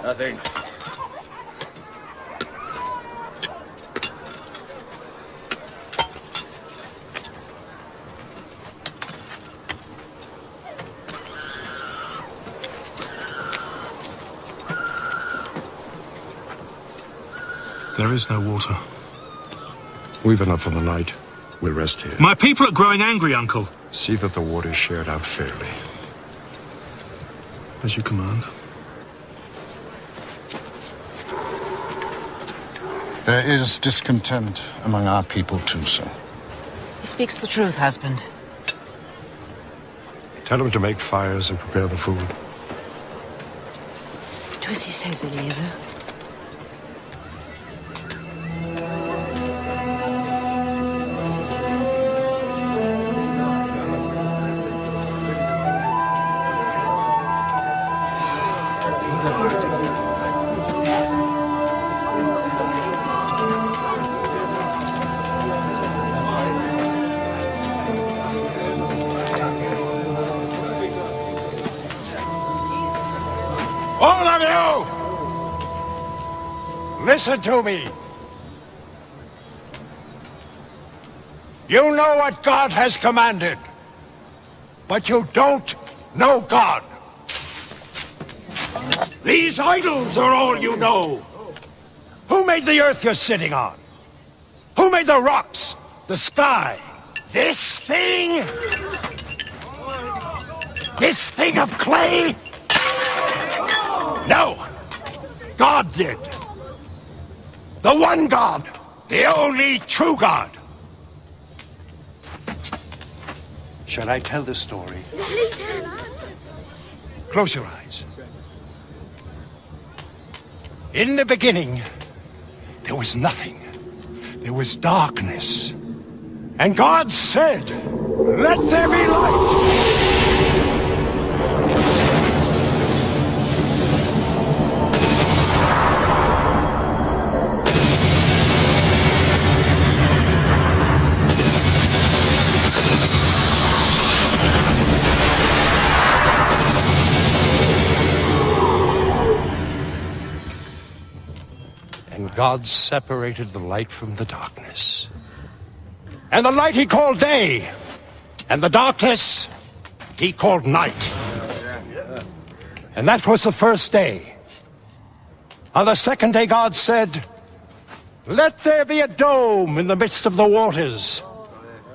Nothing. There is no water. We've enough for the night. We'll rest here. My people are growing angry, Uncle. See that the water is shared out fairly. As you command. There is discontent among our people too, sir. He speaks the truth, husband. Tell him to make fires and prepare the food. Do as he says, Eliezer. All of you! Listen to me. You know what God has commanded, but you don't know God. These idols are all you know. Who made the earth you're sitting on? Who made the rocks, the sky? This thing? This thing of clay? No! God did. The one God. The only true God. Shall I tell the story? Close your eyes. In the beginning, there was nothing. There was darkness. And God said, "Let there be light." And God separated the light from the darkness. And the light he called day, and the darkness he called night. And that was the first day. On the second day God said, "Let there be a dome in the midst of the waters,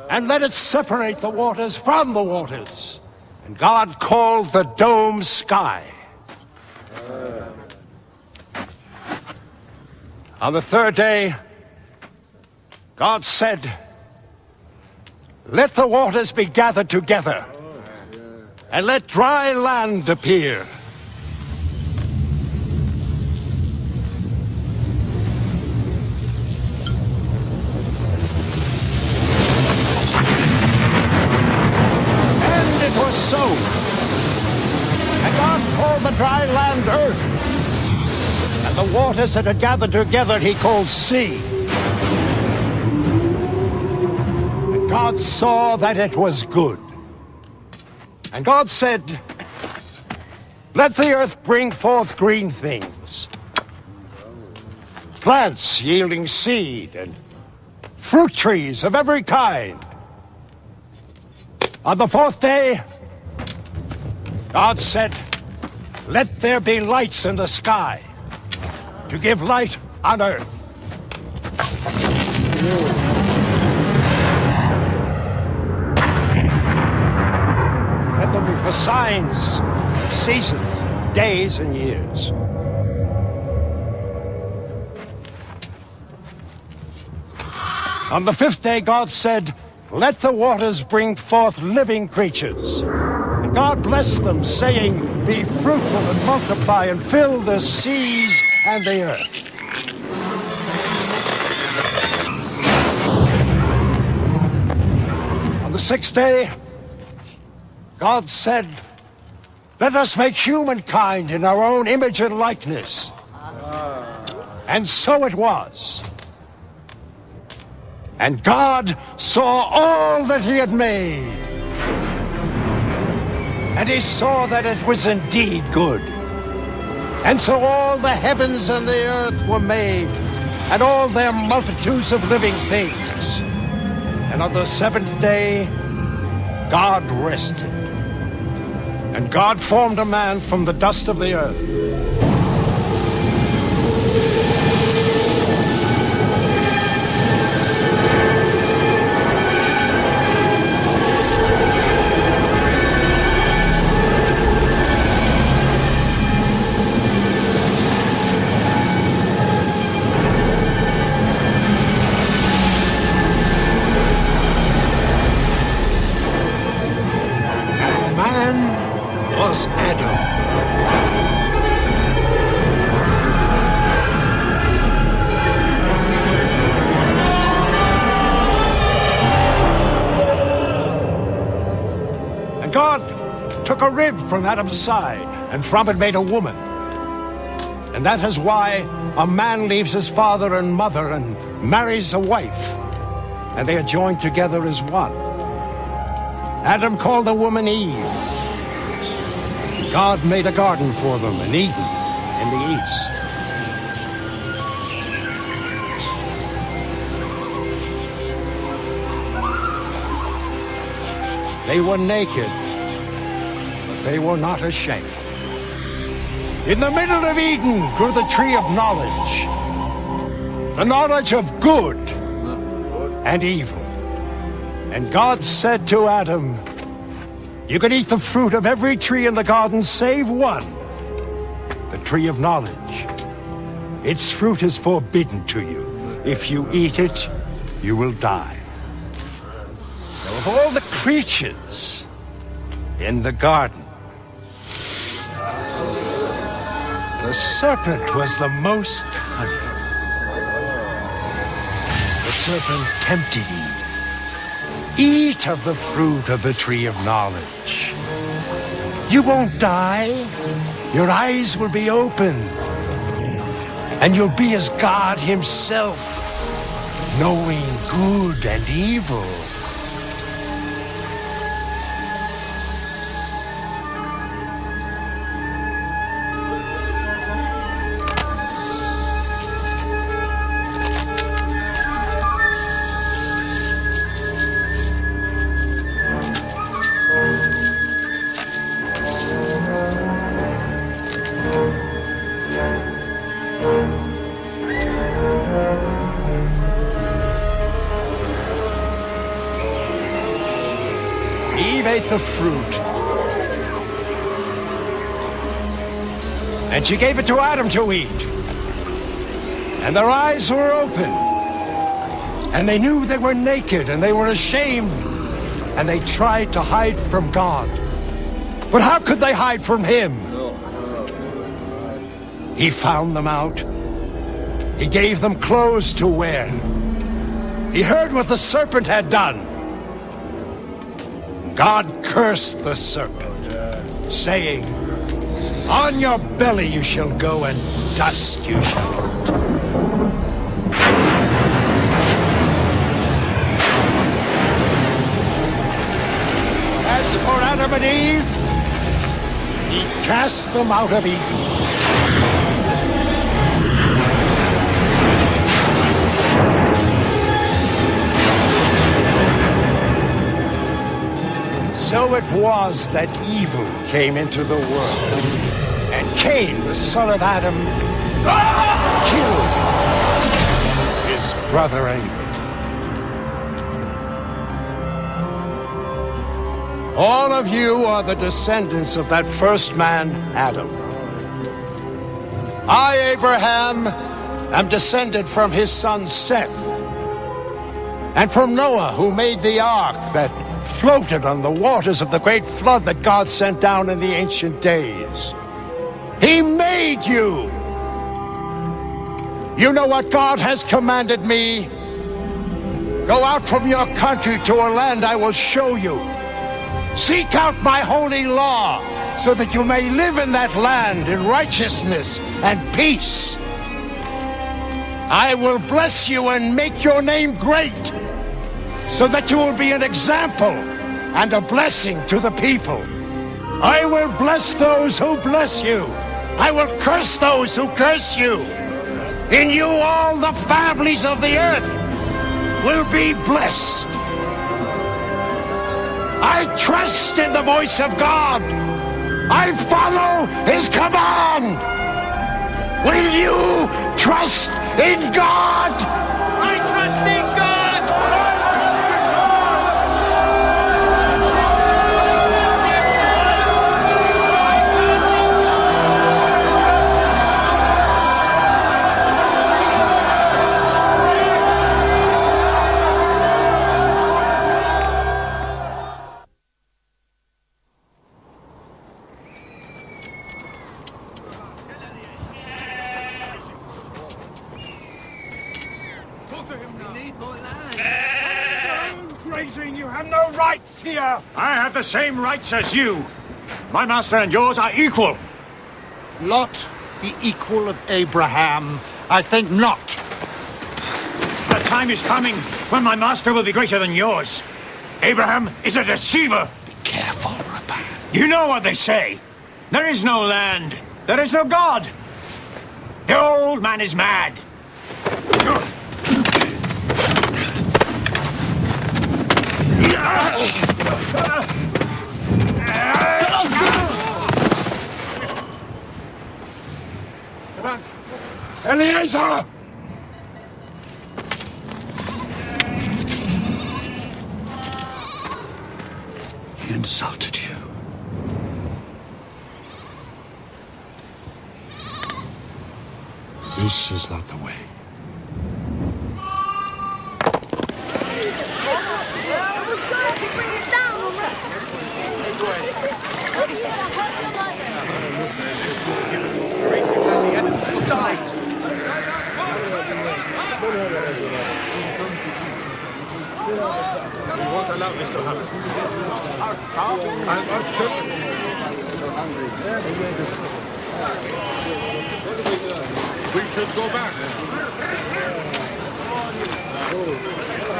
and let it separate the waters from the waters." And God called the dome sky. On the third day, God said, "Let the waters be gathered together, and let dry land appear." And it was so. And God called the dry land earth, and the waters that had gathered together he called sea. And God saw that it was good. And God said, "Let the earth bring forth green things, plants yielding seed, and fruit trees of every kind." On the fourth day, God said, "Let there be lights in the sky, to give light on earth." Let them be for signs, seasons, days, and years. On the fifth day, God said, "Let the waters bring forth living creatures." And God blessed them, saying, "Be fruitful and multiply, and fill the seas and the earth." On the sixth day, God said, "Let us make humankind in our own image and likeness." And so it was. And God saw all that he had made. And he saw that it was indeed good. And so all the heavens and the earth were made, and all their multitudes of living things. And on the seventh day, God rested. And God formed a man from the dust of the earth. Was Adam. And God took a rib from Adam's side, and from it made a woman. And that is why a man leaves his father and mother and marries a wife, and they are joined together as one. Adam called the woman Eve. God made a garden for them in Eden, in the east. They were naked, but they were not ashamed. In the middle of Eden grew the tree of knowledge, the knowledge of good and evil. And God said to Adam, "You can eat the fruit of every tree in the garden save one, the tree of knowledge. Its fruit is forbidden to you. If you eat it, you will die." Now, of all the creatures in the garden, the serpent was the most cunning. The serpent tempted Eve. Eat of the fruit of the tree of knowledge. You won't die. Your eyes will be opened. And you'll be as God himself, knowing good and evil. Eve ate the fruit, and she gave it to Adam to eat. And their eyes were open, and they knew they were naked, and they were ashamed, and they tried to hide from God. But how could they hide from him? He found them out. He gave them clothes to wear. He heard what the serpent had done. God cursed the serpent, saying, "On your belly you shall go, and dust you shall eat." As for Adam and Eve, he cast them out of Eden. So it was that evil came into the world, and Cain, the son of Adam, killed his brother Abel. All of you are the descendants of that first man, Adam. I, Abraham, am descended from his son Seth, and from Noah, who made the ark that floated on the waters of the great flood that God sent down in the ancient days. He made you. You know what God has commanded me? Go out from your country to a land I will show you. Seek out my holy law, so that you may live in that land in righteousness and peace. I will bless you and make your name great, so that you will be an example and a blessing to the people. I will bless those who bless you. I will curse those who curse you. In you all the families of the earth will be blessed. I trust in the voice of God. I follow his command. Will you trust in God? I trust in God! You have no rights here! I have the same rights as you. My master and yours are equal. Lot, the equal of Abraham? I think not. The time is coming when my master will be greater than yours. Abraham is a deceiver. Be careful, Rabbi. You know what they say. There is no land. There is no God. The old man is mad. Eliezer! He insulted you. This is not the way. We should go back.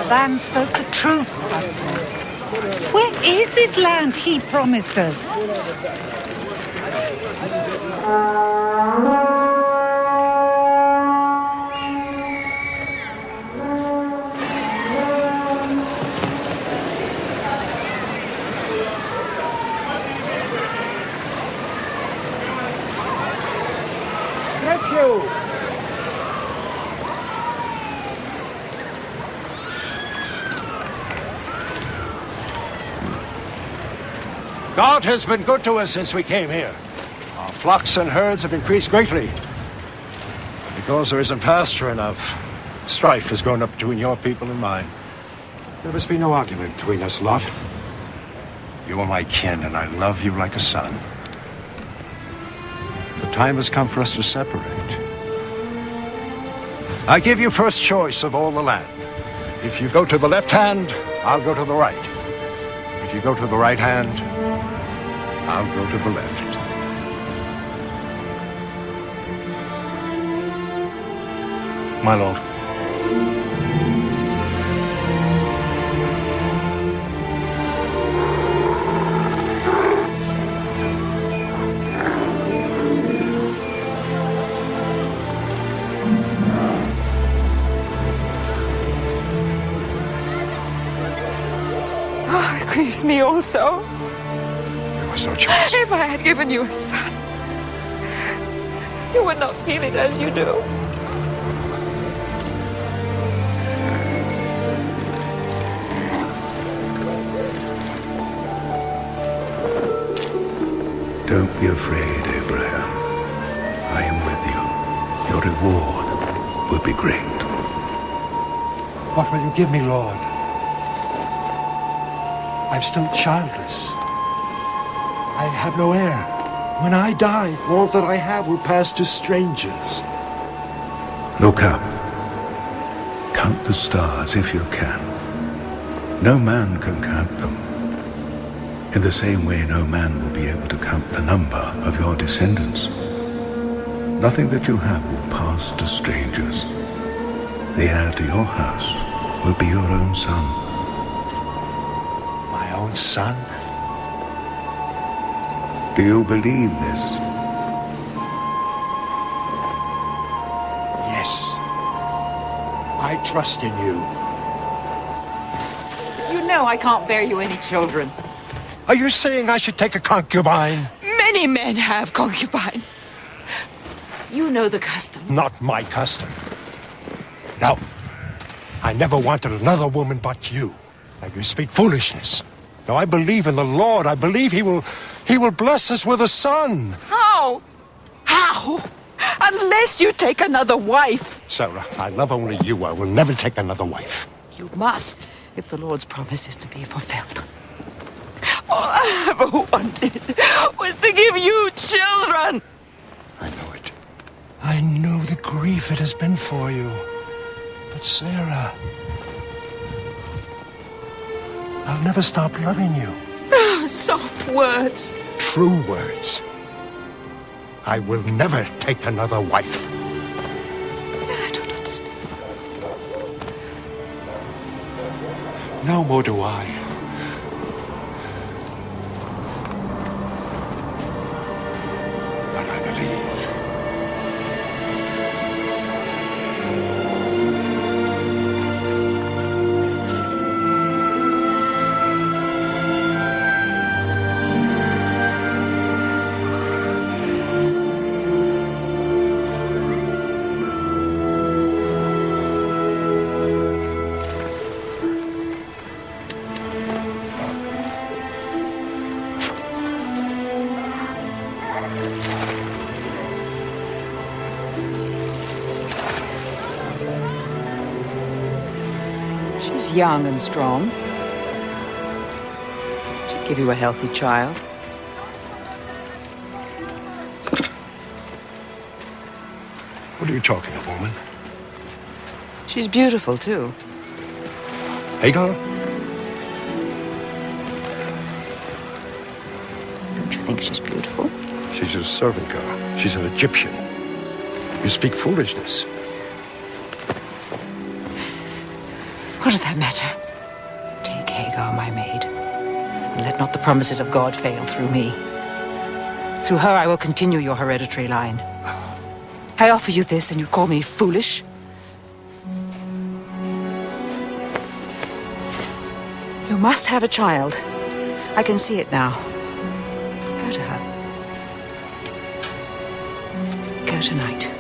Van spoke the truth, husband. Where is this land he promised us? Nephew! God has been good to us since we came here. Our flocks and herds have increased greatly. But because there isn't pasture enough, strife has grown up between your people and mine. There must be no argument between us, Lot. You are my kin, and I love you like a son. The time has come for us to separate. I give you first choice of all the land. If you go to the left hand, I'll go to the right. If you go to the right hand, I'll go to the left. My lord. Oh, it grieves me also. There was no choice. If I had given you a son, you would not feel it as you do. Don't be afraid, Abraham. I am with you. Your reward will be great. What will you give me, Lord? I'm still childless. I have no heir. When I die, all that I have will pass to strangers. Look up. Count the stars if you can. No man can count them. In the same way, no man will be able to count the number of your descendants. Nothing that you have will pass to strangers. the heir to your house will be your own son. My own son? Do you believe this? Yes. I trust in you. You know I can't bear you any children. Are you saying I should take a concubine? Many men have concubines. You know the custom. Not my custom. No. I never wanted another woman but you. Now you speak foolishness. No, I believe in the Lord. I believe He will bless us with a son. How? How? Unless you take another wife. Sarah, I love only you. I will never take another wife. You must, if the Lord's promise is to be fulfilled. All I ever wanted was to give you children. I know it. I know the grief it has been for you. But Sarah, I'll never stop loving you. Soft words. True words. I will never take another wife. Then I don't understand. No more do I. But I believe. She's young and strong. She'll give you a healthy child. What are you talking of, woman? She's beautiful, too. Hagar? Don't you think she's beautiful? She's your servant girl. She's an Egyptian. You speak foolishness. What does that matter? Take Hagar, my maid, and let not the promises of God fail through me. Through her I will continue your hereditary line. I offer you this, and you call me foolish? You must have a child. I can see it now. Go to her. Go tonight.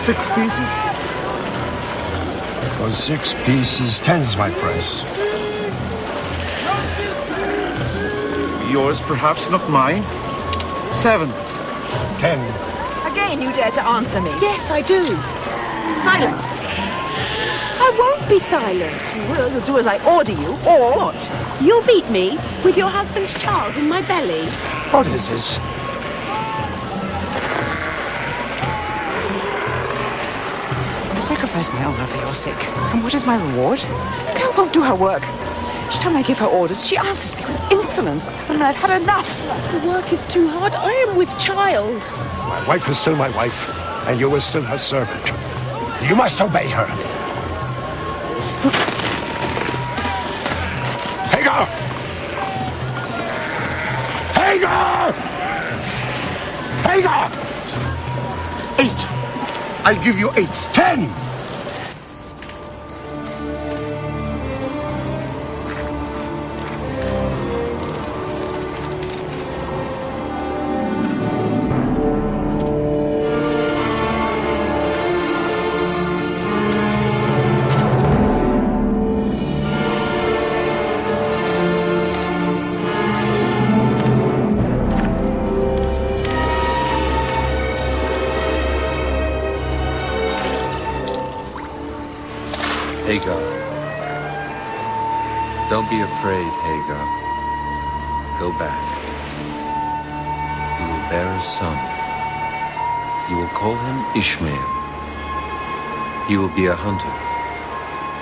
Six pieces? For 6 pieces, 10s, my friends. Yours, perhaps, not mine. 7. 10. Again, you dare to answer me. Yes, I do. Silence. I won't be silent. You will. You'll do as I order you, or what? You'll beat me with your husband's child in my belly. What is this? I sacrifice my honor for your sake. And what is my reward? The girl won't do her work. Each time I give her orders, she answers me with insolence. And I've had enough. The work is too hard. I am with child. My wife is still my wife, and you are still her servant. You must obey her. Hagar! Hagar! Hagar! 8. I'll give you 8. 10! Hagar. Don't be afraid, Hagar. Go back. You will bear a son. You will call him Ishmael. He will be a hunter.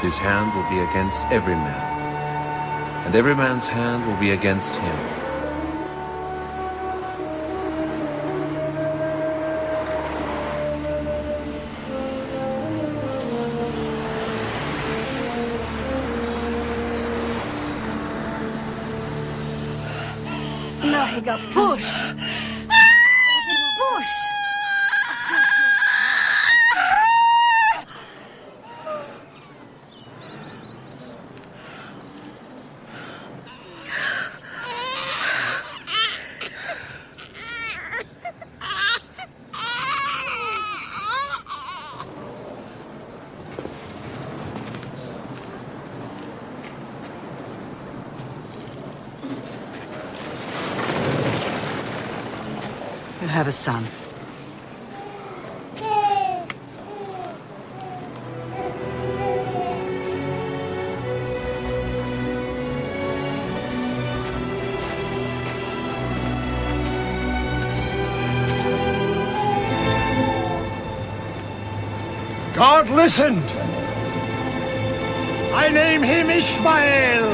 His hand will be against every man, and every man's hand will be against him. No, Hagar, push! Push! You have a son. God listened. I name him Ishmael.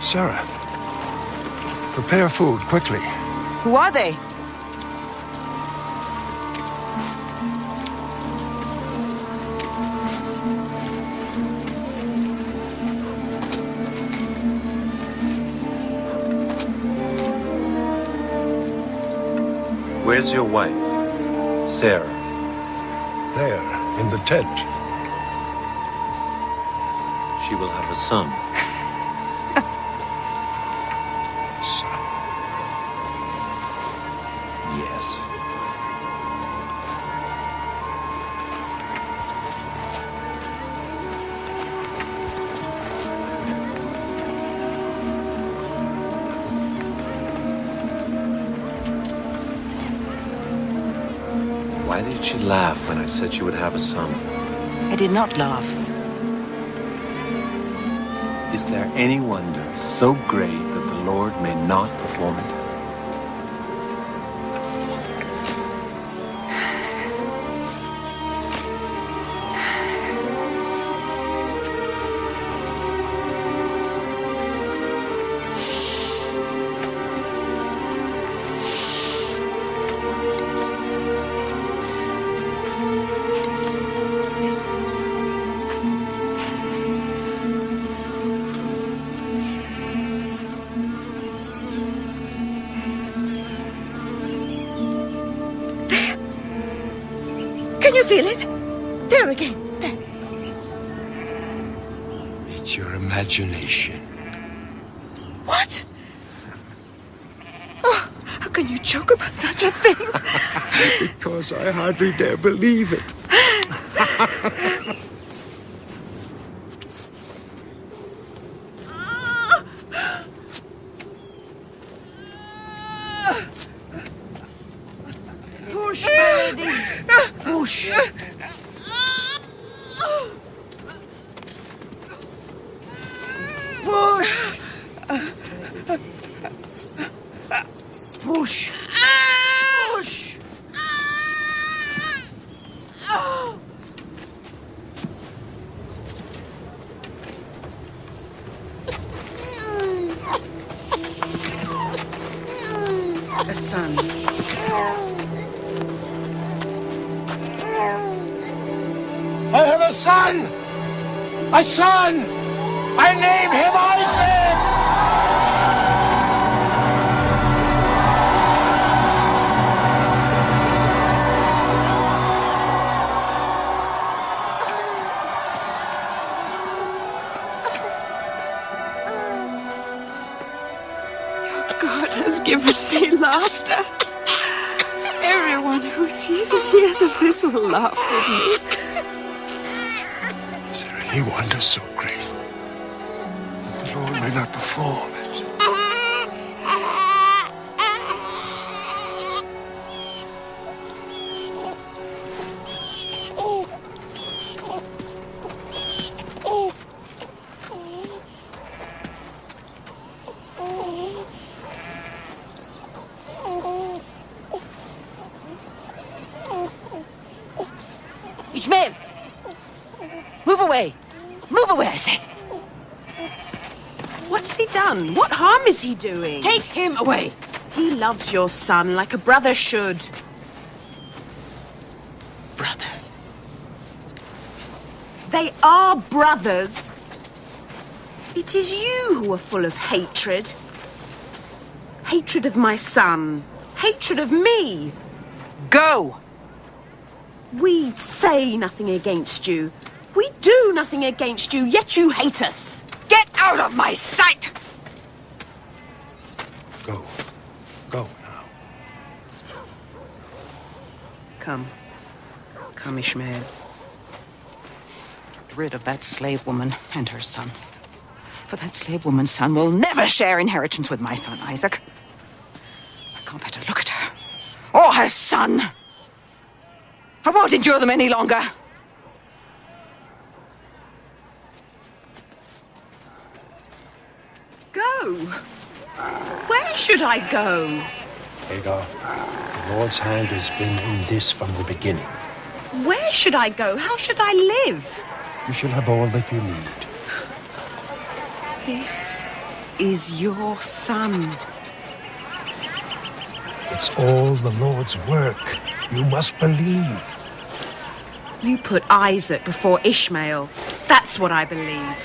Sarah, prepare food quickly. Who are they? Where's your wife, Sarah? There, in the tent. She will have a son. Son. Yes. Why did she laugh when I said she would have a son? I did not laugh. Is there any wonder so great that the Lord may not perform it? Can you feel it? There again. There. It's your imagination. What? Oh, how can you joke about such a thing? Because I hardly dare believe it. Push, baby. Push. Push. Push. Push. A son. I have a son! A son! I name him Isaac! God has given me laughter. Everyone who sees and hears of this will laugh with me. Is there any wonder so great that the Lord may not perform it? Ishmael! Move away! Move away, I say! What's he done? What harm is he doing? Take him away! He loves your son like a brother should. Brother. They are brothers. It is you who are full of hatred. Hatred of my son. Hatred of me. Go! We say nothing against you. We do nothing against you, yet you hate us. Get out of my sight! Go. Go now. Come. Come, Ishmael. Get rid of that slave woman and her son. For that slave woman's son will never share inheritance with my son, Isaac. I can't bear to look at her. Or her son! I won't endure them any longer. Go. Where should I go? Hagar, the Lord's hand has been in this from the beginning. Where should I go? How should I live? You shall have all that you need. This is your son. It's all the Lord's work. You must believe. You put Isaac before Ishmael. That's what I believe.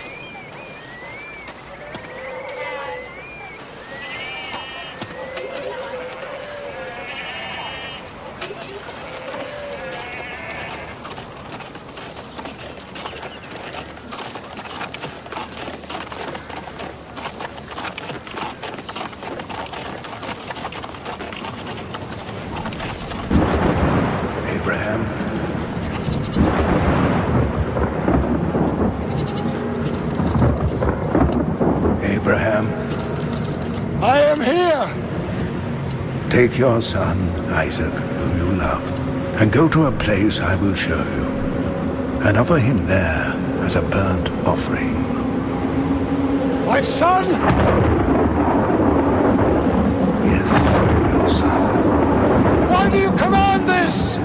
Abraham. Abraham, I am here! take your son, Isaac, whom you love, and go to a place I will show you, and offer him there as a burnt offering. My son! Yes, your son. Why do you command this?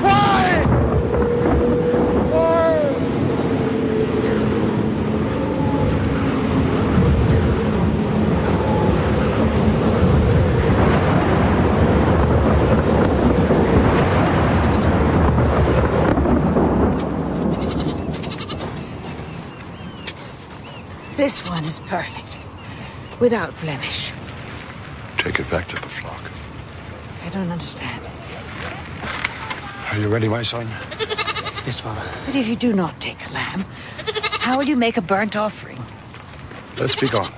Why? Why? This one is perfect. Without blemish. Take it back to the flock. I don't understand. Are you ready, my son? Yes, Father. But if you do not take a lamb, how will you make a burnt offering? Let's be gone.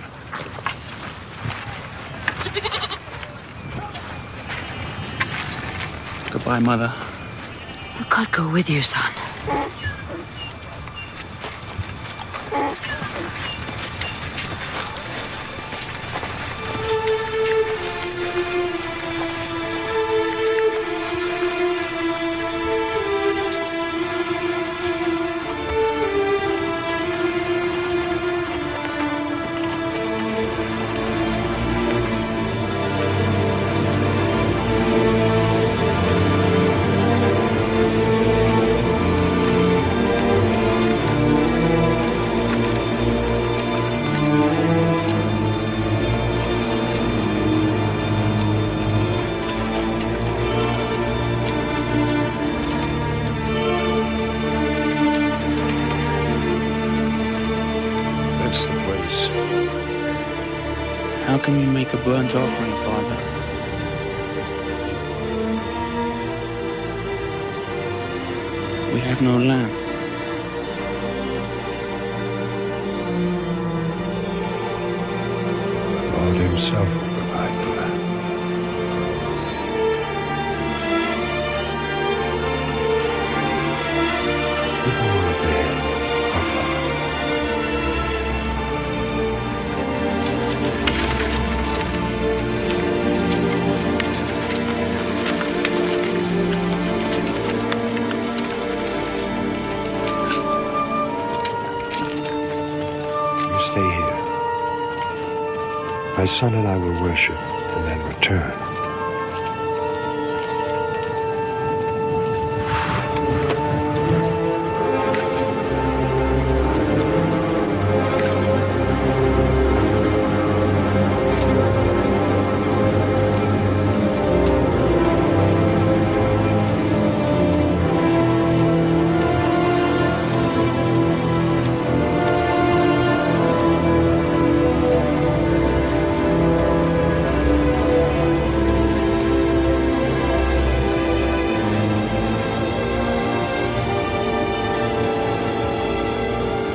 Goodbye, Mother. Will God go with you, son? That's the place. How can we make a burnt offering, Father? We have no lamb. himself will provide the land. People will obey him or follow. You stay here. My son and I will worship and then return.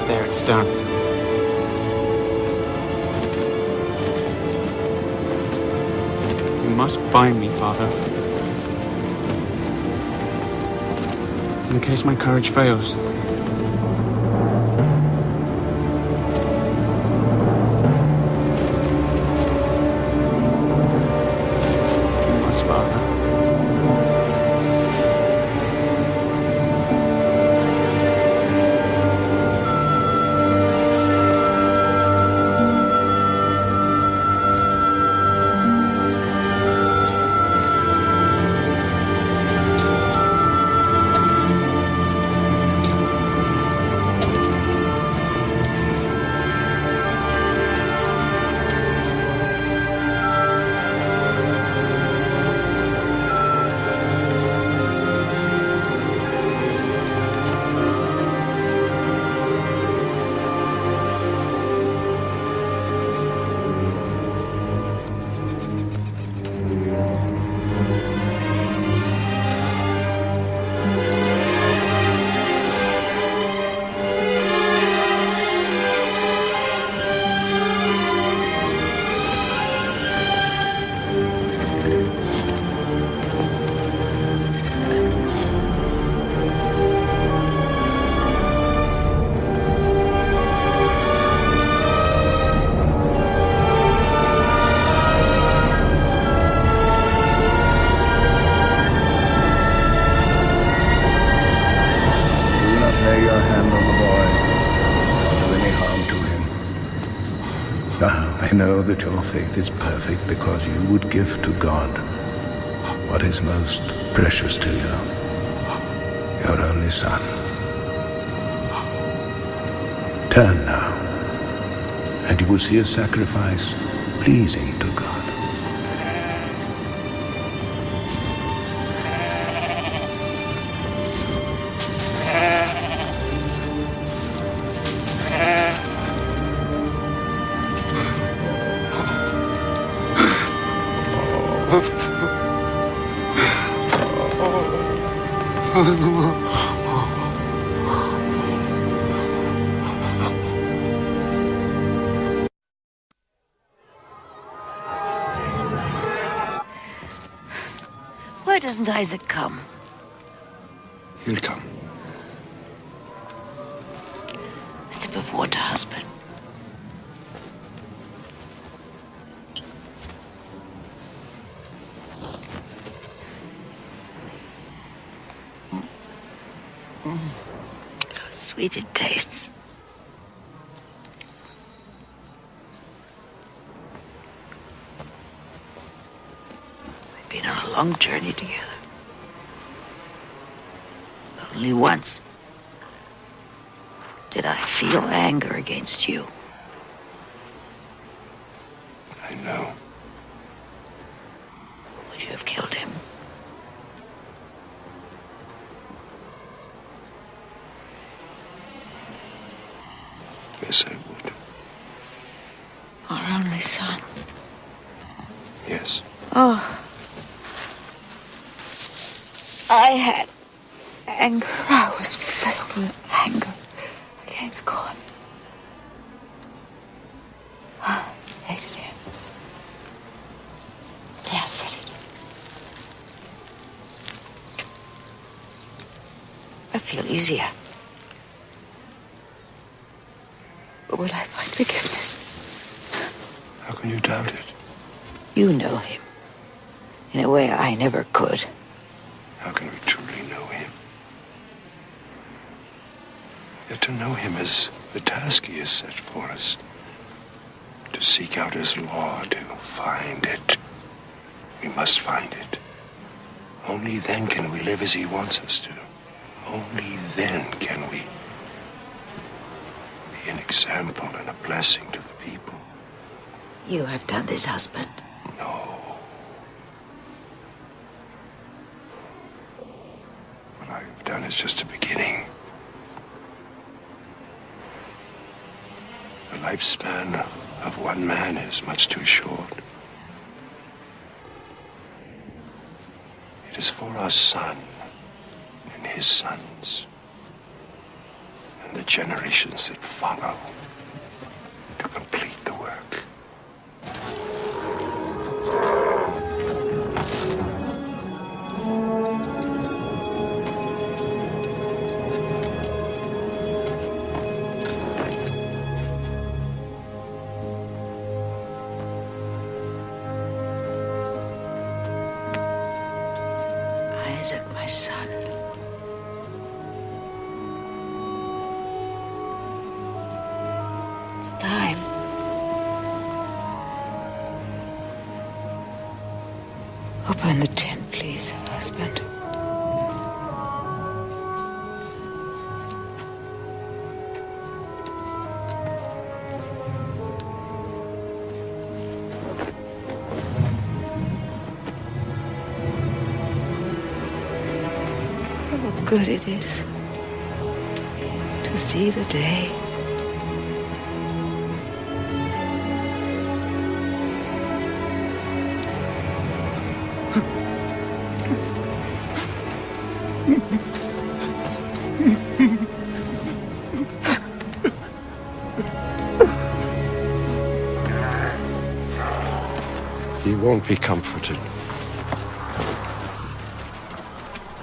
There, it's done. You must bind me, Father. In case my courage fails. You must, Father. I know that your faith is perfect because you would give to God what is most precious to you, your only son. Turn now, and you will see a sacrifice pleasing to God. Why doesn't Isaac come? He'll come. A sip of water, husband. How sweet it tastes. We've been on a long journey together. Only once did I feel anger against you. I know. Would you have killed him? Yes, I would. Our only son. Yes. Oh. I had anger. I was filled with anger against God. I hated him. I feel easier. But will I find forgiveness? How can you doubt it? You know him in a way I never could. How can we truly know him? Yet to know him is the task he has set for us. To seek out his law, to find it. We must find it. Only then can we live as he wants us to. Only then can we be an example and a blessing to the people. You have done this, husband. No. What I have done is just a beginning. The lifespan of one man is much too short. It is for our son and his sons and the generations that follow to complete the work. Isaac, my son. It's time. Open the tent, please, husband. How good it is to see the day. He won't be comforted.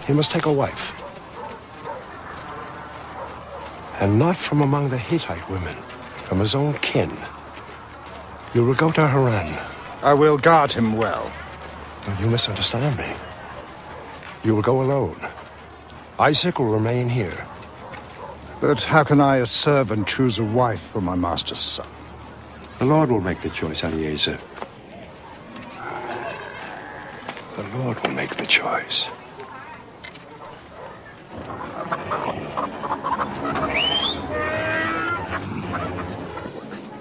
He must take a wife. And not from among the Hittite women, from his own kin. You will go to Haran. I will guard him well. No, you misunderstand me. You will go alone. Isaac will remain here. But how can I, a servant, choose a wife for my master's son? The Lord will make the choice, Eliezer. The Lord will make the choice.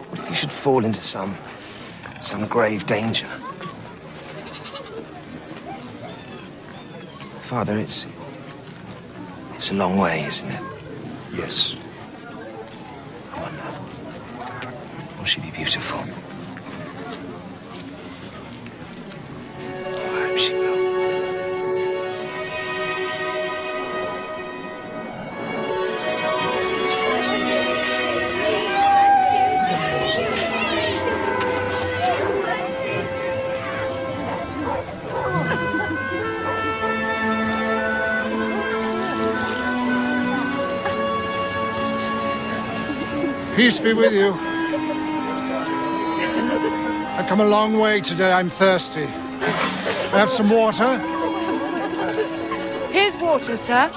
What if you should fall into some grave danger? Father, it's a long way, isn't it? Yes. I wonder, will she be beautiful? I hope she will. Peace be with you. I've come a long way today. I'm thirsty. Have some water? Here's water, sir.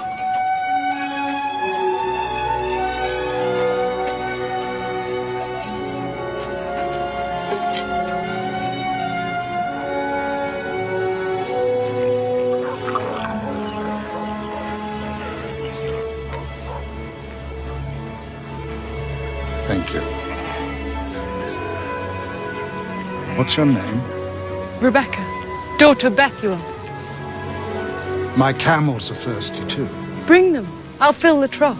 Thank you. What's your name? Rebecca, daughter of Bethuel. My camels are thirsty too. Bring them. I'll fill the trough.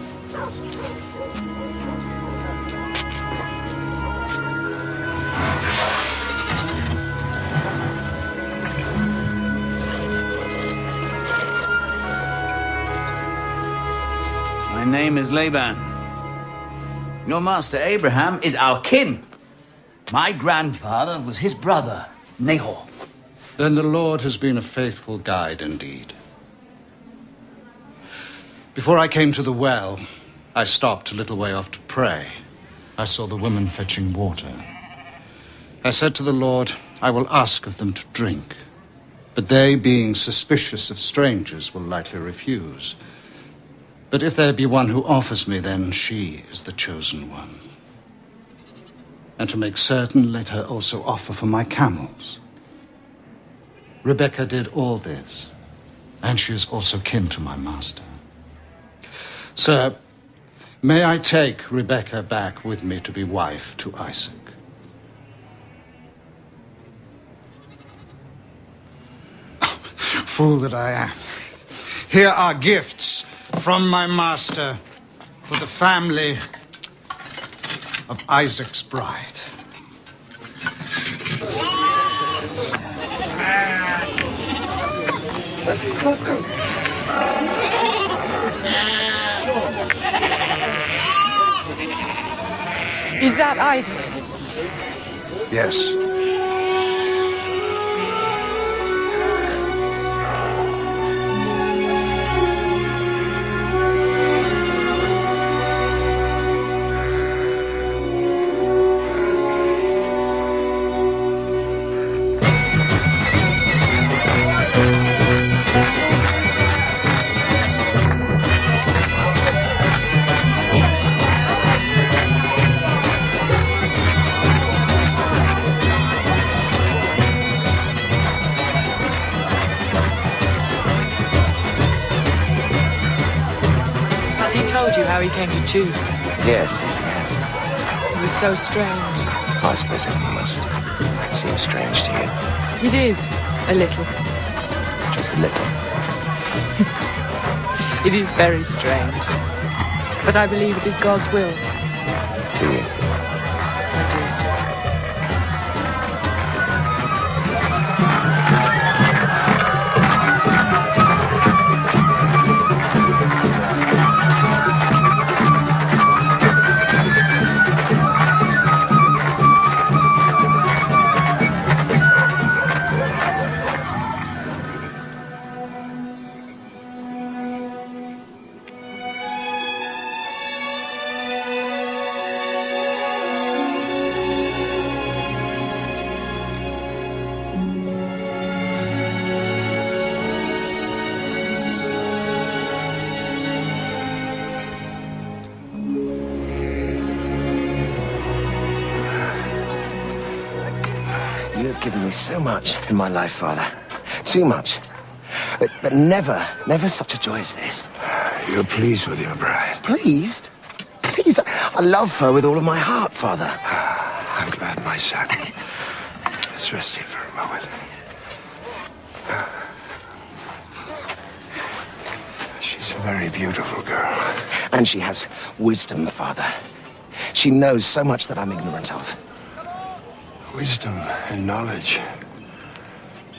My name is Laban. Your master Abraham is our kin. My grandfather was his brother, Nahor. Then the Lord has been a faithful guide indeed. Before I came to the well, I stopped a little way off to pray. I saw the women fetching water. I said to the Lord, I will ask of them to drink. But they, being suspicious of strangers, will likely refuse. But if there be one who offers me, then she is the chosen one. And to make certain, let her also offer for my camels. Rebecca did all this, and she is also kin to my master. Sir, may I take Rebecca back with me to be wife to Isaac? Fool that I am. Here are gifts from my master for the family of Isaac's bride. Is that Isaac? Yes. Told you how he came to choose me. Yes, he has. It was so strange. I suppose everything must seem strange to you. It is, a little. Just a little. It is very strange. But I believe it is God's will. Do you? I do. You have given me so much in my life, Father. Too much. But never such a joy as this. You're pleased with your bride? Pleased? Pleased? I love her with all of my heart, Father. I'm glad, my son. Let's rest here for a moment. She's a very beautiful girl. And she has wisdom, Father. She knows so much that I'm ignorant of. Wisdom and knowledge.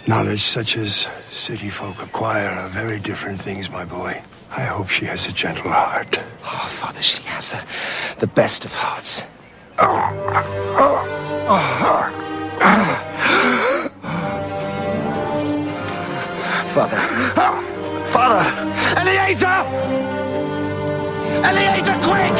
Knowledge such as city folk acquire are very different things, my boy. I hope she has a gentle heart. Oh, Father, she has the best of hearts. Father. Father! Eliezer! Eliezer, quick!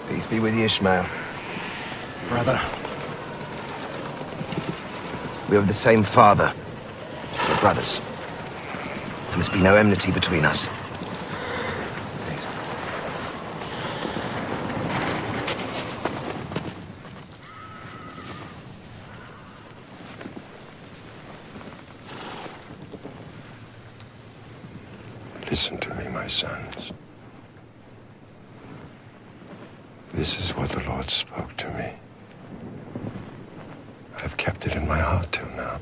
Peace be with you, Ishmael. Brother. We have the same father. We're brothers. There must be no enmity between us. Please. Listen to me, my sons. This is what the Lord spoke to me. I've kept it in my heart till now.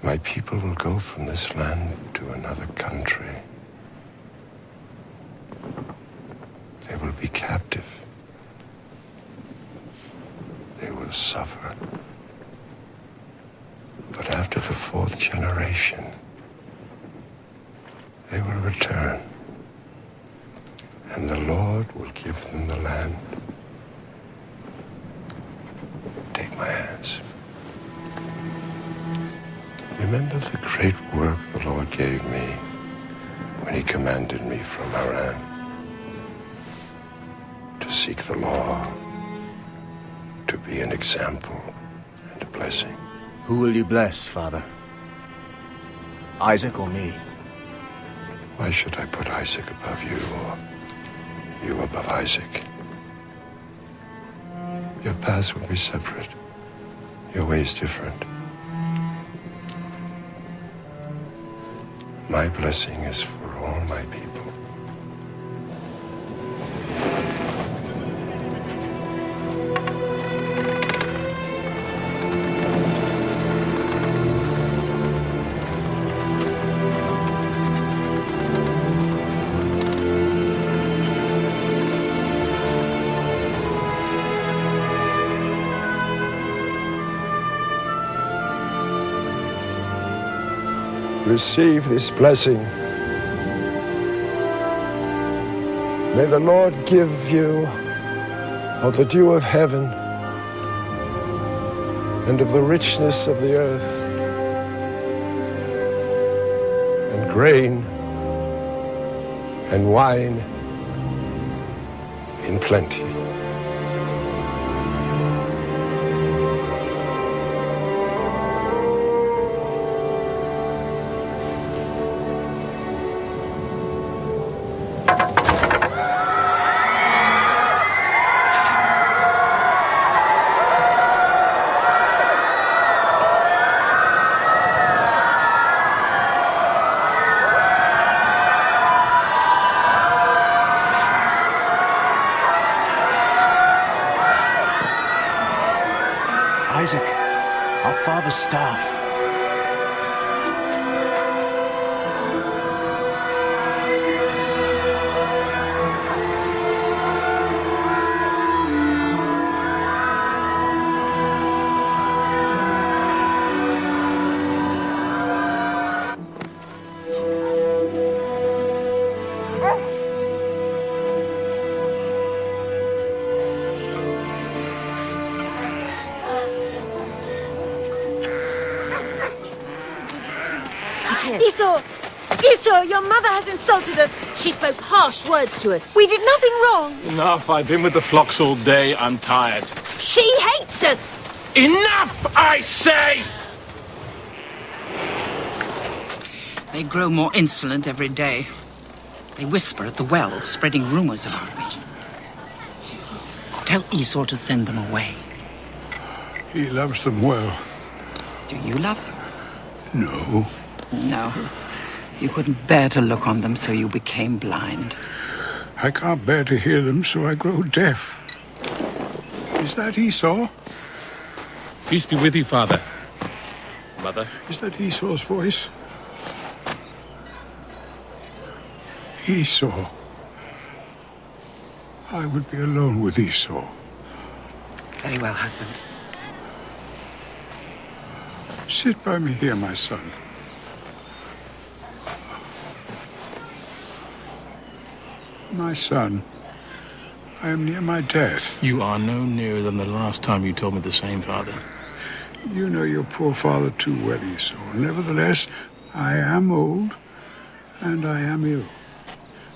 My people will go from this land to another country. They will be captive. suffer. But after the 4th generation, they will return, and the Lord will give them the land. Take my hands. Remember the great work the Lord gave me when he commanded me from Haran to seek the law, to be an example and a blessing. Who will you bless, Father? Isaac or me? Why should I put Isaac above you, or you above Isaac? Your paths will be separate, your ways different. My blessing is for all my people. Receive this blessing. May the Lord give you of the dew of heaven and of the richness of the earth and grain and wine in plenty. Isaac, our father's staff. Esau, your mother has insulted us. She spoke harsh words to us. We did nothing wrong. Enough. I've been with the flocks all day. I'm tired. She hates us. Enough, I say! They grow more insolent every day. They whisper at the well, spreading rumors about me. Tell Esau to send them away. He loves them well. Do you love them? No. No. You couldn't bear to look on them, so you became blind. I can't bear to hear them, so I grow deaf. Is that Esau? Peace be with you, Father. Mother. Is that Esau's voice? Esau. I would be alone with Esau. Very well, husband. Sit by me here, my son. My son, I am near my death. You are no nearer than the last time you told me the same, Father. You know your poor father too well, Esau. Nevertheless, I am old, and I am ill.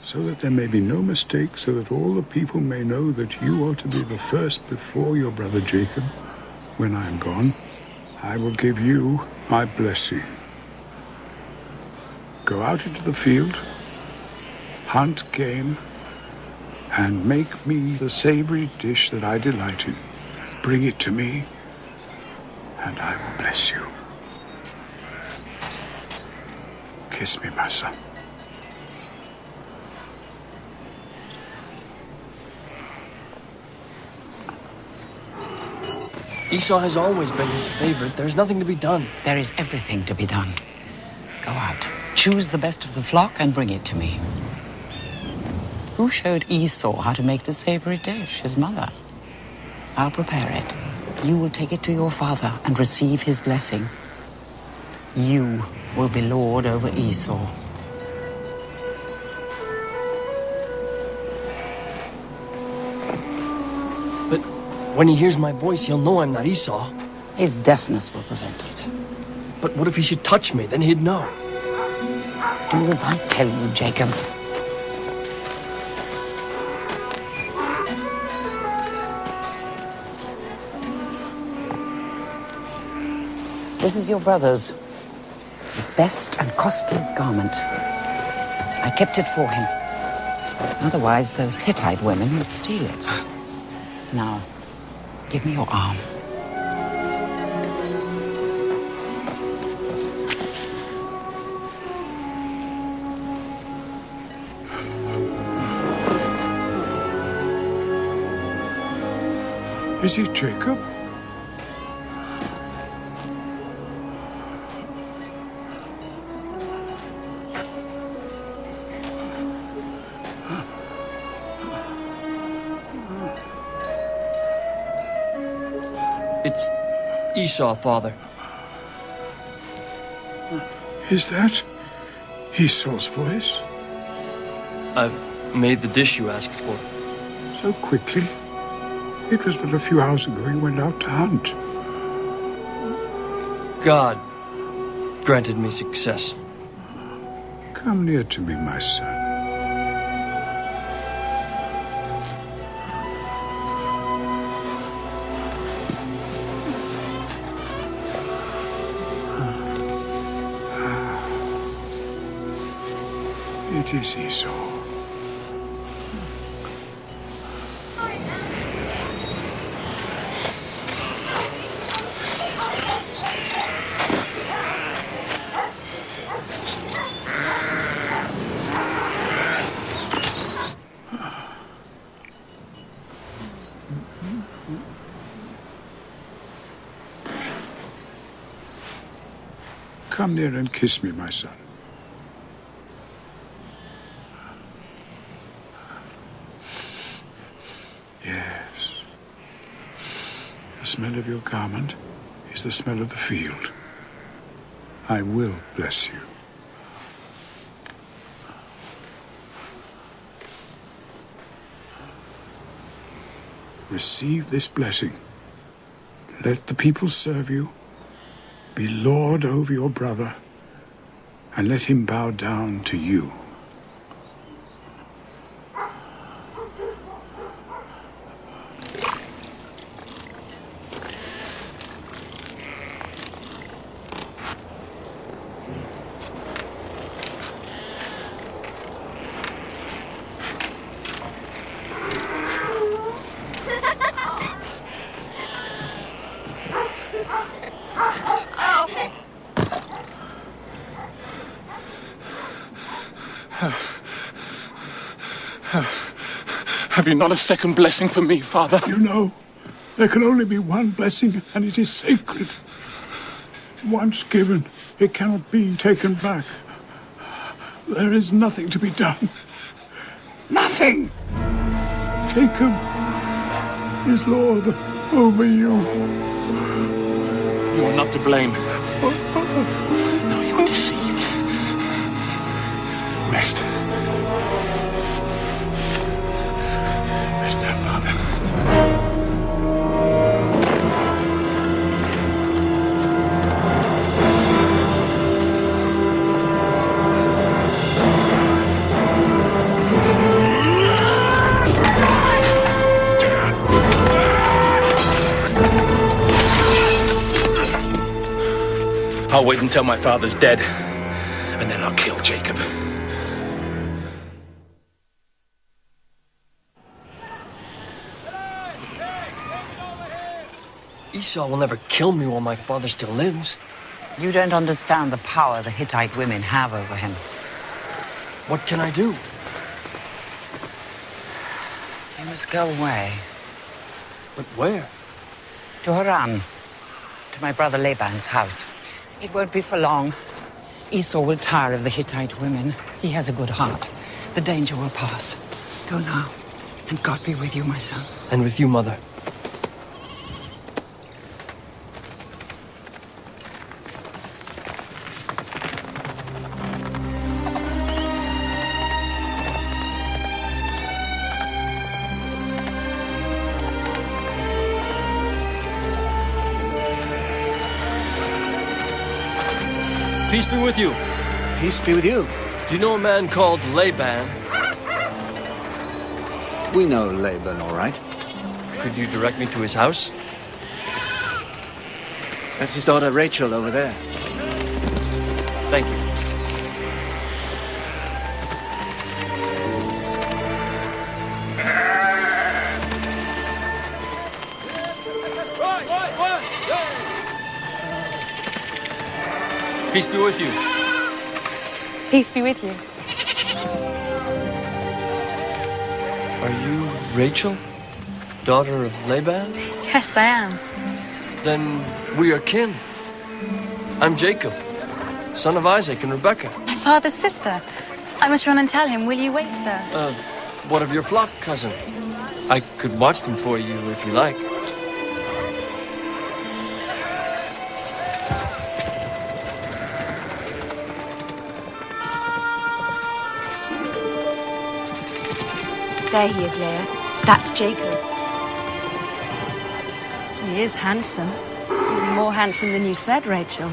So that there may be no mistake, so that all the people may know that you are to be the first before your brother Jacob. When I am gone, I will give you my blessing. Go out into the field, hunt game, and make me the savory dish that I delight in. Bring it to me, and I will bless you. Kiss me, my son. Esau has always been his favorite. There's nothing to be done. There is everything to be done. Go out, choose the best of the flock, and bring it to me. Who showed Esau how to make the savory dish? His mother. I'll prepare it. You will take it to your father and receive his blessing. You will be lord over Esau. But when he hears my voice, he'll know I'm not Esau. His deafness will prevent it. But what if he should touch me? Then he'd know. Do as I tell you, Jacob. This is your brother's. His best and costliest garment. I kept it for him. Otherwise, those Hittite women would steal it. Now, give me your arm. Is it Jacob? It's Esau, Father. Is that Esau's voice? I've made the dish you asked for. So quickly? It was but a few hours ago he went out to hunt. God granted me success. Come near to me, my son. It is Esau. Come near and kiss me, my son. Yes. The smell of your garment is the smell of the field. I will bless you. Receive this blessing. Let the people serve you. Be lord over your brother, and let him bow down to you. Have you not a second blessing for me, Father? You know, there can only be one blessing, and it is sacred. Once given, it cannot be taken back. There is nothing to be done. Nothing! Jacob is Lord over you. You are not to blame. No, you are deceived. Rest. Rest now, Father. I'll wait until my father's dead, and then I'll kill Jacob. Esau will never kill me while my father still lives. You don't understand the power the Hittite women have over him. What can I do? You must go away. But where? To Haran, to my brother Laban's house. It won't be for long. Esau will tire of the Hittite women. He has a good heart. The danger will pass. Go now, and God be with you, my son. And with you, Mother. Peace be with you. Peace be with you. Do you know a man called Laban? We know Laban, all right. Could you direct me to his house? That's his daughter Rachel over there. Thank you. Peace be with you. Peace be with you. Are you Rachel, daughter of Laban? Yes, I am. Then we are kin. I'm Jacob, son of Isaac and Rebekah. My father's sister. I must run and tell him. Will you wait, sir? What of your flock, cousin? I could watch them for you if you like. There he is, Leia. That's Jacob. He is handsome. Even more handsome than you said, Rachel.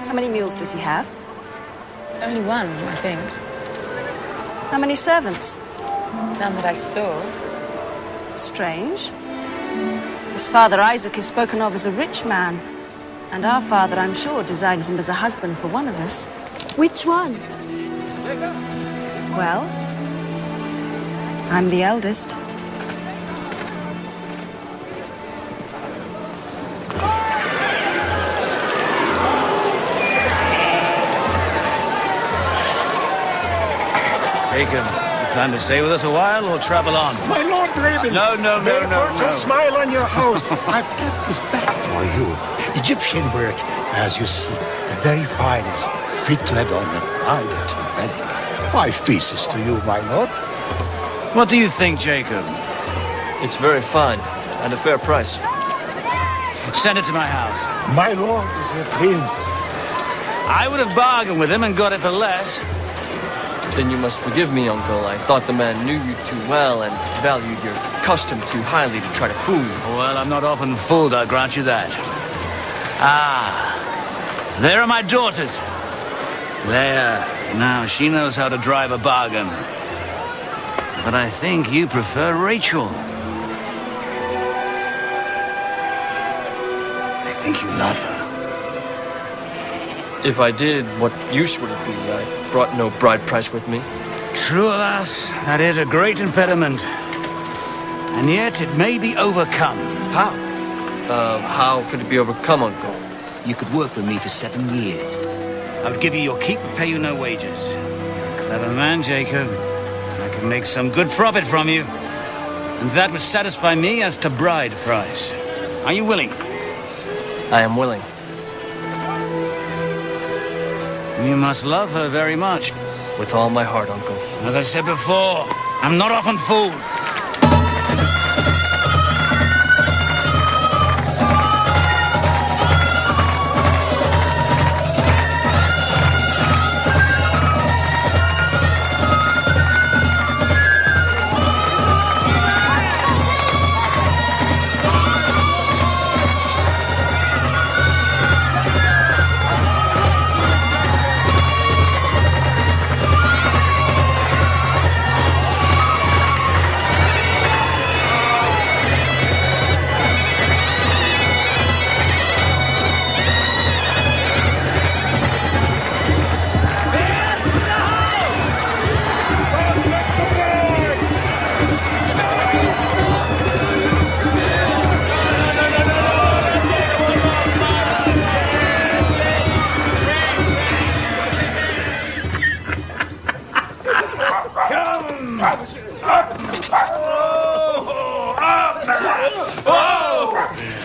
How many mules does he have? Only one, I think. How many servants? None that I saw. Strange. His father Isaac is spoken of as a rich man. And our father, I'm sure, designs him as a husband for one of us. Which one? Well, I'm the eldest. Jacob, you plan to stay with us a while or travel on? My Lord Laban! No. Fortune smile on your house. I've kept this back for you. Egyptian work, as you see, the very finest, fit to adorn a bride at your wedding. 5 pieces to you, my lord. What do you think, Jacob? It's very fine, and a fair price. Send it to my house. My lord is a prince. I would have bargained with him and got it for less. Then you must forgive me, Uncle. I thought the man knew you too well and valued your custom too highly to try to fool you. Well, I'm not often fooled, I'll grant you that. Ah, there are my daughters. Leia, now she knows how to drive a bargain. But I think you prefer Rachel. I think you love her. If I did, what use would it be? I brought no bride price with me. True, alas, that is a great impediment. And yet it may be overcome. How? How could it be overcome, Uncle? You could work for me for 7 years. I would give you your keep and pay you no wages. You're a clever man, Jacob. I could make some good profit from you. And that would satisfy me as to bride price. Are you willing? I am willing. You must love her very much. With all my heart, Uncle. As I said before, I'm not often fooled.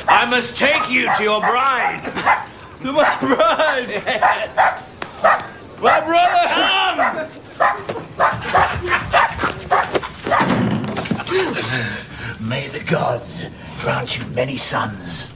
I must take you to your bride. To my bride! My brother! Come! May the gods grant you many sons.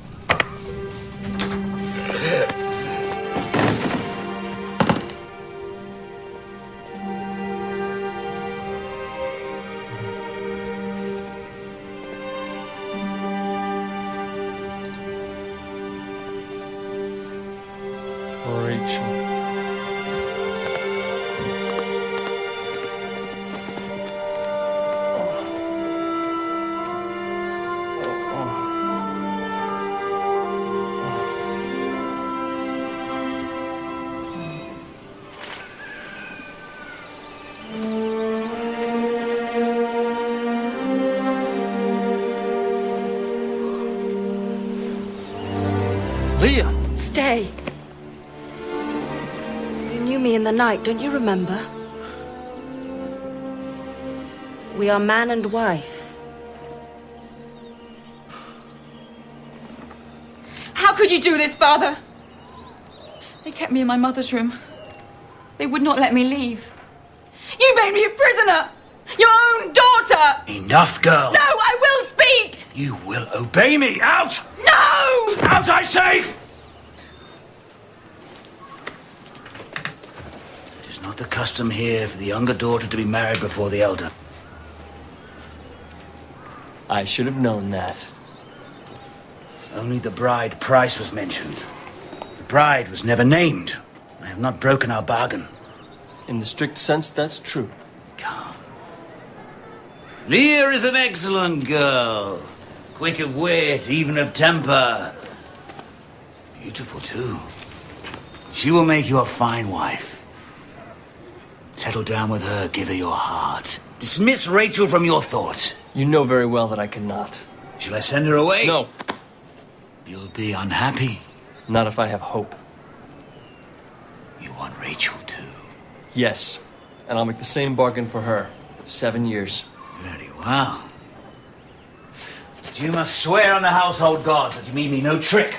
Rachel. Leah! Stay. You knew me in the night, don't you remember? We are man and wife. How could you do this, Father? They kept me in my mother's room. They would not let me leave. You made me a prisoner! Your own daughter! Enough, girl. No, I will speak! You will obey me. Out! No! Out, I say! It is not the custom here for the younger daughter to be married before the elder. I should have known that. Only the bride price was mentioned. The bride was never named. I have not broken our bargain. In the strict sense, that's true. Leah is an excellent girl. Quick of wit, even of temper. Beautiful, too. She will make you a fine wife. Settle down with her, give her your heart. Dismiss Rachel from your thoughts. You know very well that I cannot. Shall I send her away? No. You'll be unhappy. Not if I have hope. You want Rachel, too? Yes. And I'll make the same bargain for her. 7 years. Very well. But you must swear on the household gods that you mean me no trick.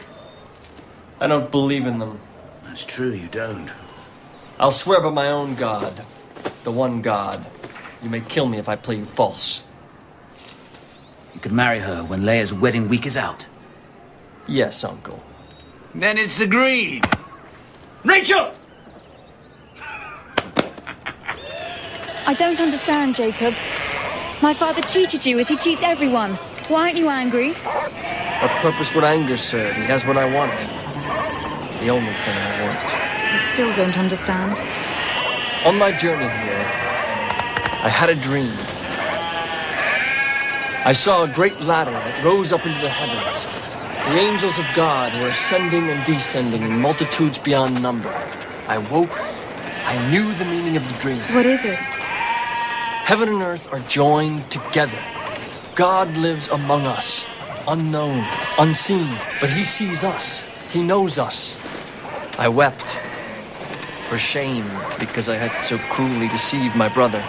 I don't believe in them. That's true, you don't. I'll swear by my own God. The one God. You may kill me if I play you false. You could marry her when Leia's wedding week is out. Yes, Uncle. Then it's agreed. Rachel! I don't understand, Jacob. My father cheated you as he cheats everyone. Why aren't you angry? What purpose would anger serve? He has what I want. The only thing I want. I still don't understand. On my journey here, I had a dream. I saw a great ladder that rose up into the heavens. The angels of God were ascending and descending in multitudes beyond number. I woke. I knew the meaning of the dream. What is it? Heaven and earth are joined together. God lives among us, unknown, unseen, but he sees us. He knows us. I wept for shame because I had so cruelly deceived my brother,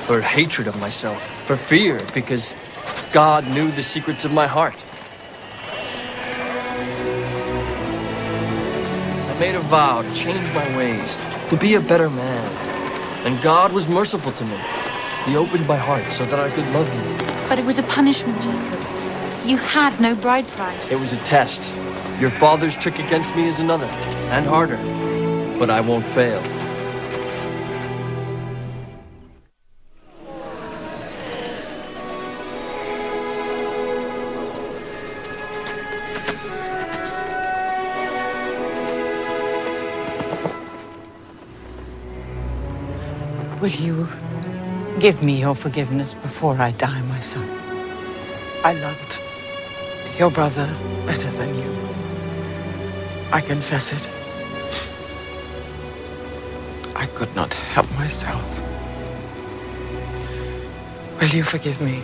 for hatred of myself, for fear because God knew the secrets of my heart. I made a vow to change my ways, to be a better man, and God was merciful to me. He opened my heart so that I could love you. But it was a punishment, Jacob. You had no bride price. It was a test. Your father's trick against me is another, and harder. But I won't fail. Will you give me your forgiveness before I die, my son? I loved your brother better than you. I confess it. I could not help myself. Will you forgive me?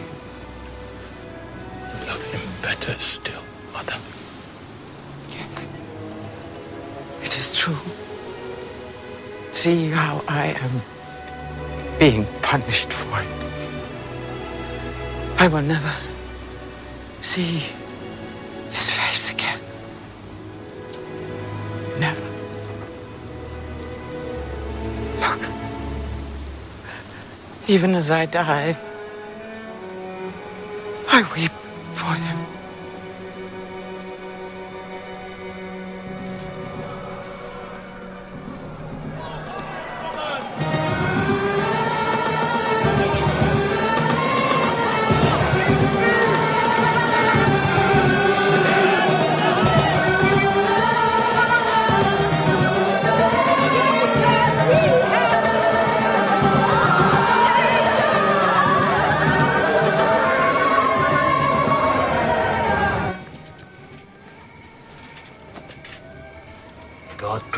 You love him better still, Mother. Yes. It is true. See how I am being punished for it. I will never see his face again. Never. Look. Even as I die, I weep for him.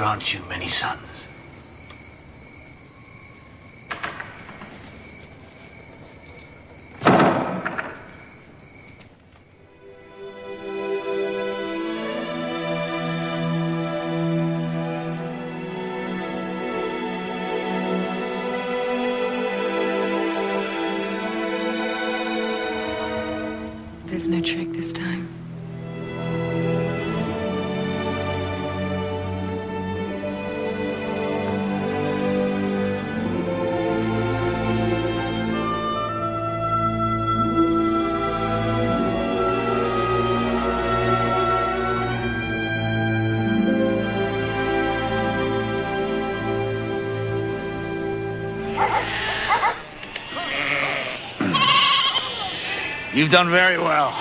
grant you many sons. There's no trick this time. You've done very well.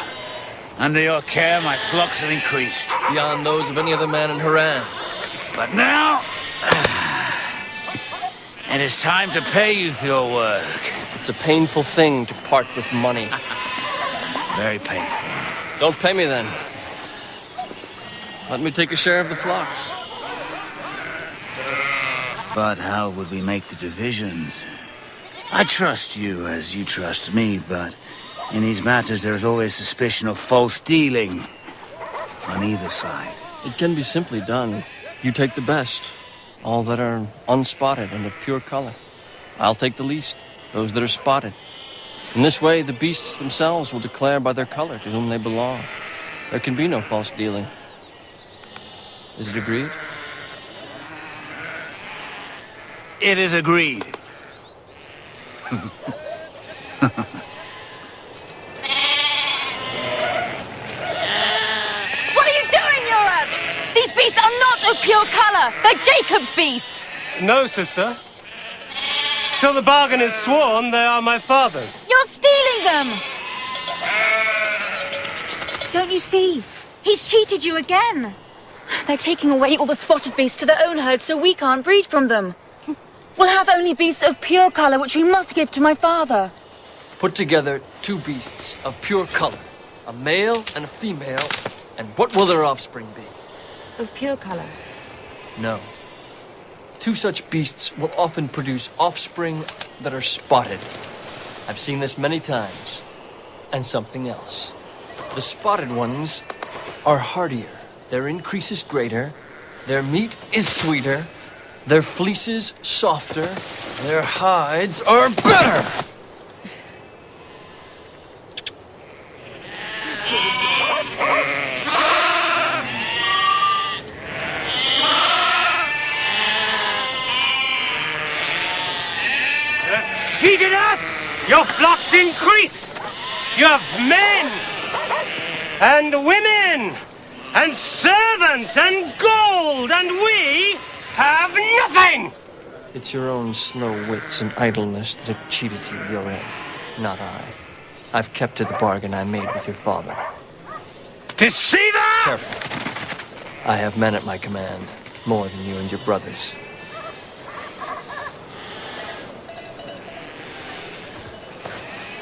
Under your care, my flocks have increased. Beyond those of any other man in Haran. But now, it is time to pay you for your work. It's a painful thing to part with money. Very painful. Don't pay me then. Let me take a share of the flocks. But how would we make the divisions? I trust you as you trust me, but in these matters there is always suspicion of false dealing on either side. It can be simply done. You take the best, all that are unspotted and of pure color. I'll take the least, those that are spotted. In this way, the beasts themselves will declare by their color to whom they belong. There can be no false dealing. Is it agreed? It is agreed. These beasts are not of pure color. They're Jacob's beasts. No, sister. Till the bargain is sworn, they are my father's. You're stealing them. Don't you see? He's cheated you again. They're taking away all the spotted beasts to their own herd so we can't breed from them. We'll have only beasts of pure color, which we must give to my father. Put together 2 beasts of pure color, a male and a female, and what will their offspring be? Of pure color? No. 2 such beasts will often produce offspring that are spotted. I've seen this many times. And something else. The spotted ones are hardier. Their increase is greater. Their meat is sweeter. Their fleeces softer. Their hides are better! Cheated us! Your flocks increase! You have men and women and servants and gold, and we have nothing! It's your own slow wits and idleness that have cheated you, Yoren, not I. I've kept to the bargain I made with your father. Deceiver! Careful. I have men at my command, more than you and your brothers.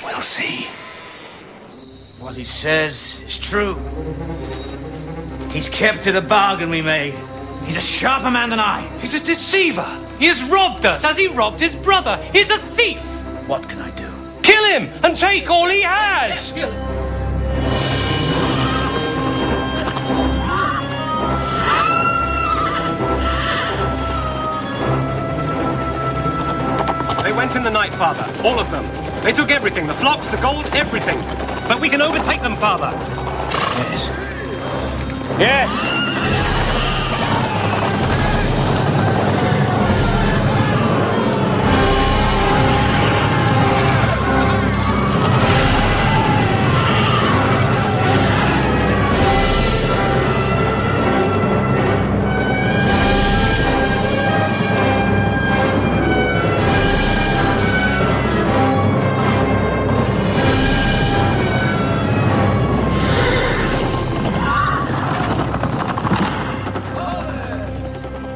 We'll see. What he says is true. He's kept to the bargain we made. He's a sharper man than I. He's a deceiver. He has robbed us as he robbed his brother. He's a thief. What can I do? Kill him and take all he has. They went in the night, Father. All of them. They took everything. The flocks, the gold, everything. But we can overtake them, Father. Yes. Yes.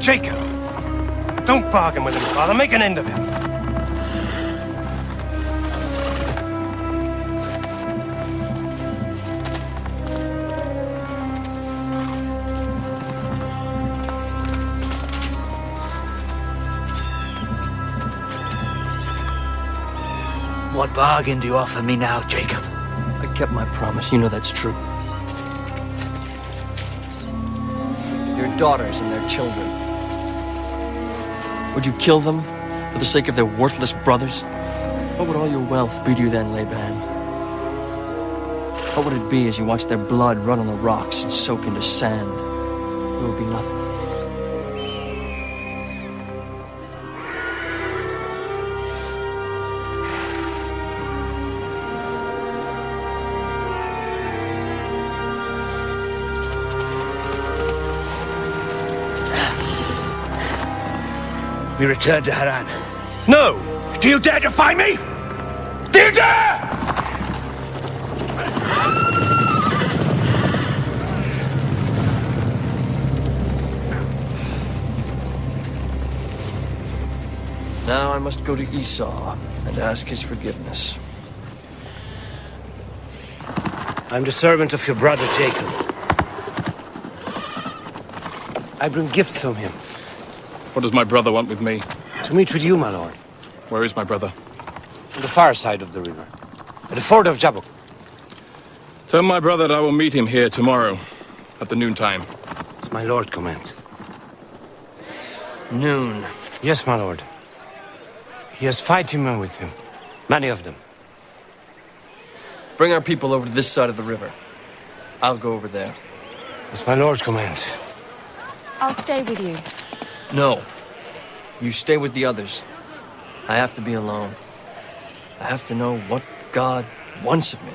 Jacob, don't bargain with him, Father. Make an end of him. What bargain do you offer me now, Jacob? I kept my promise. You know that's true. Your daughters and their children. Would you kill them for the sake of their worthless brothers? What would all your wealth be to you then, Laban? What would it be as you watch their blood run on the rocks and soak into sand? It would be nothing. We return to Haran. No! Do you dare defy me? Do you dare? Now I must go to Esau and ask his forgiveness. I'm the servant of your brother Jacob. I bring gifts from him. What does my brother want with me? To meet with you, my lord. Where is my brother? On the far side of the river. At the ford of Jabbok. Tell my brother that I will meet him here tomorrow at the noontime. As my lord commands. Noon. Yes, my lord. He has fighting men with him. Many of them. Bring our people over to this side of the river. I'll go over there. As my lord commands. I'll stay with you. No. You stay with the others. I have to be alone. I have to know what God wants of me.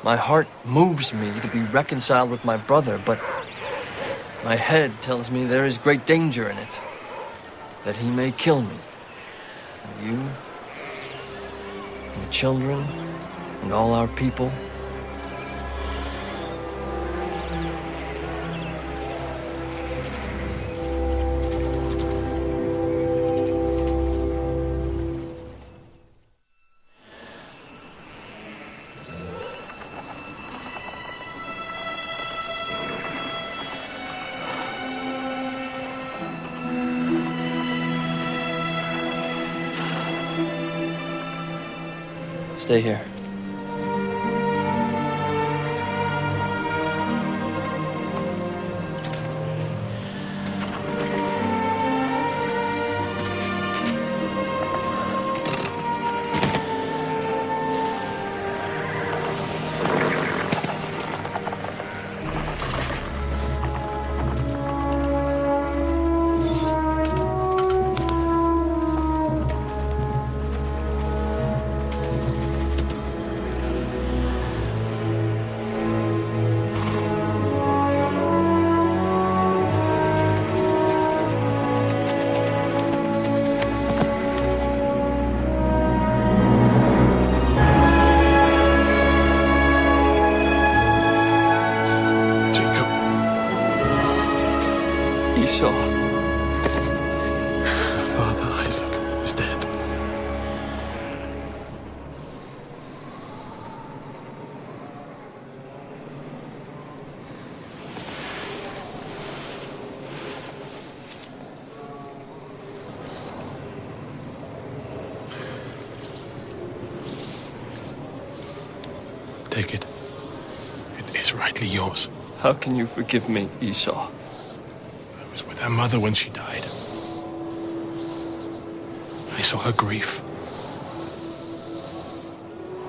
My heart moves me to be reconciled with my brother, but my head tells me there is great danger in it. That he may kill me. And you, and the children, and all our people. Stay here. Esau. My father, Isaac, is dead. Take it. It is rightly yours. How can you forgive me, Esau? I was with her mother when she died. I saw her grief.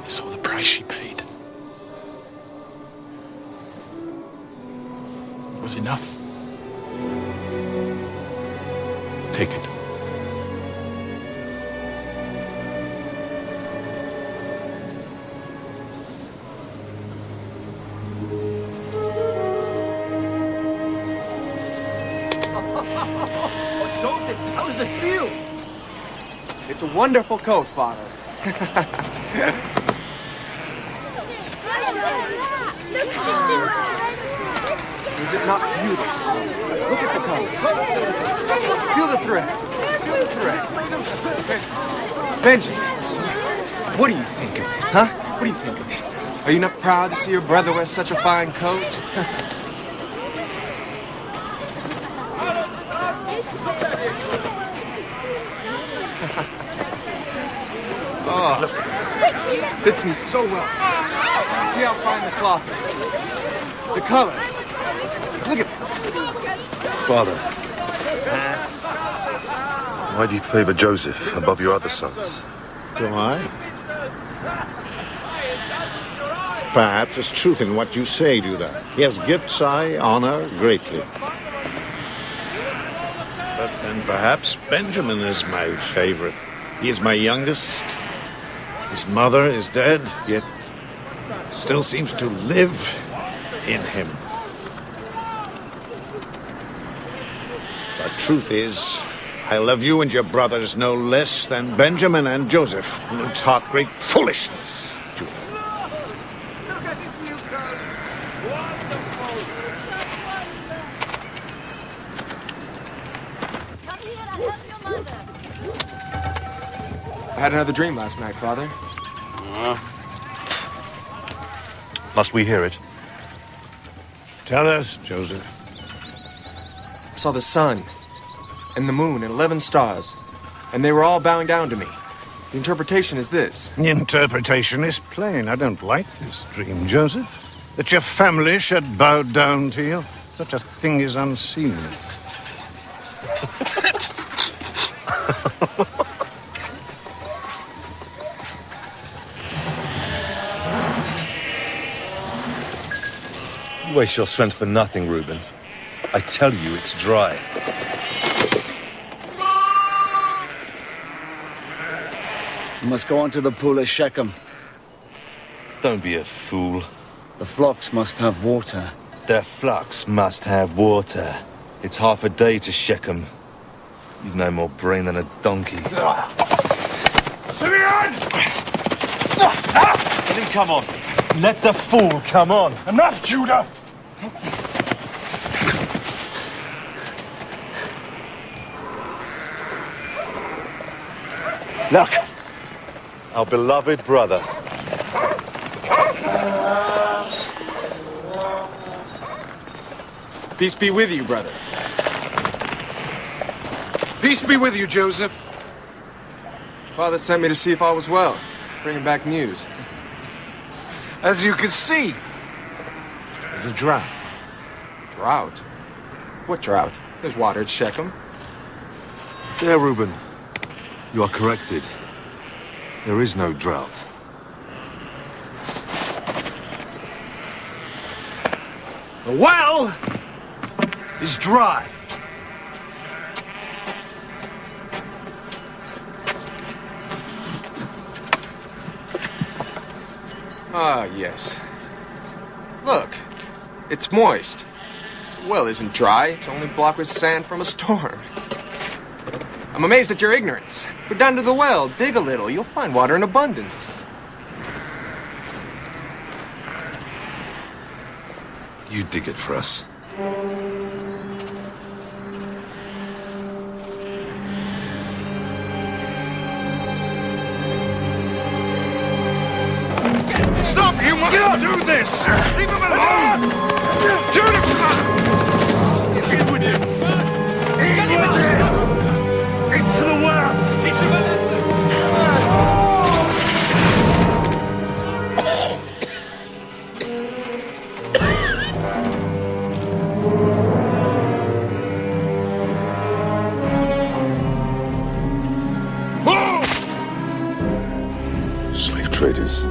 I saw the price she paid. It was enough. Take it. How does it feel? It's a wonderful coat, Father. Is it not beautiful? Look at the colors. Feel the thread. Feel the thread. Benjamin, what do you think of it, huh? What do you think of it? Are you not proud to see your brother wear such a fine coat? Quick, Fits me so well. See how fine the cloth is. The colors. Look at that. Father, why do you favor Joseph above your other sons? Do I? Perhaps there's truth in what you say, Judah. He has gifts I honor greatly. But then perhaps Benjamin is my favorite. He is my youngest. His mother is dead, yet still seems to live in him. The truth is, I love you and your brothers no less than Benjamin and Joseph, who taught great foolishness. I had another dream last night, Father. Must we hear it? Tell us, Joseph. I saw the sun and the moon and 11 stars, and they were all bowing down to me. The interpretation is this. The interpretation is plain. I don't like this dream, Joseph. That your family should bow down to you. Such a thing is unseemly. You waste your strength for nothing, Reuben. I tell you, it's dry. You must go on to the pool of Shechem. Don't be a fool. The flocks must have water. Their flocks must have water. It's half a day to Shechem. You've no more brain than a donkey. Simeon! Let him come on. Let the fool come on. Enough, Judah! Look, our beloved brother. Peace be with you, brother. Peace be with you, Joseph. Father sent me to see if I was well, bringing back news. As you can see, there's a drought. Drought? What drought? There's water at Shechem. There, Reuben. You are corrected. There is no drought. The well is dry. Ah, yes. Look, it's moist. The well isn't dry, it's only blocked with sand from a storm. I'm amazed at your ignorance. Go down to the well, dig a little, you'll find water in abundance. You dig it for us. Stop! You mustn't do this! Leave him alone! Judith! In with him! In with him! Into the well! Teach him a lesson! Slave traders.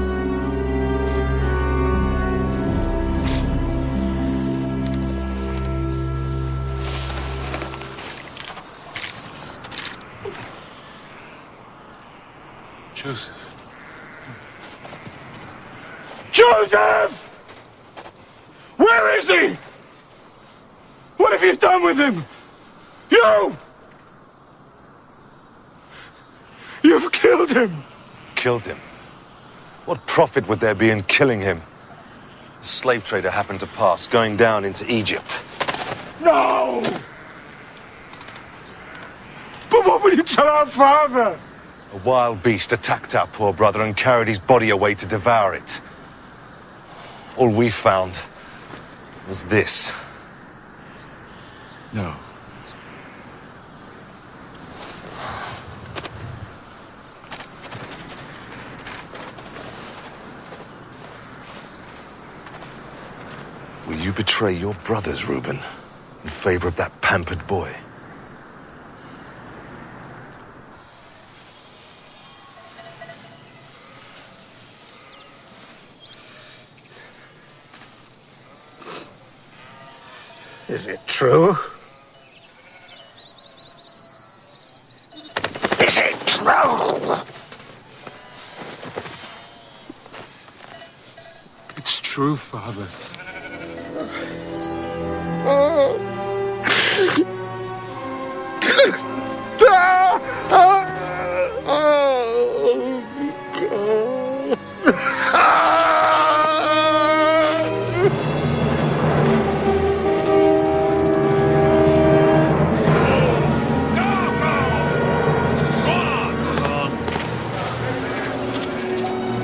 Joseph. Joseph! Where is he? What have you done with him? You! You've killed him! Killed him? What profit would there be in killing him? A slave trader happened to pass, going down into Egypt. No! But what will you tell our father? A wild beast attacked our poor brother and carried his body away to devour it. All we found was this. No. betray your brothers, Reuben, in favor of that pampered boy? Is it true? Is it true? It's true, Father.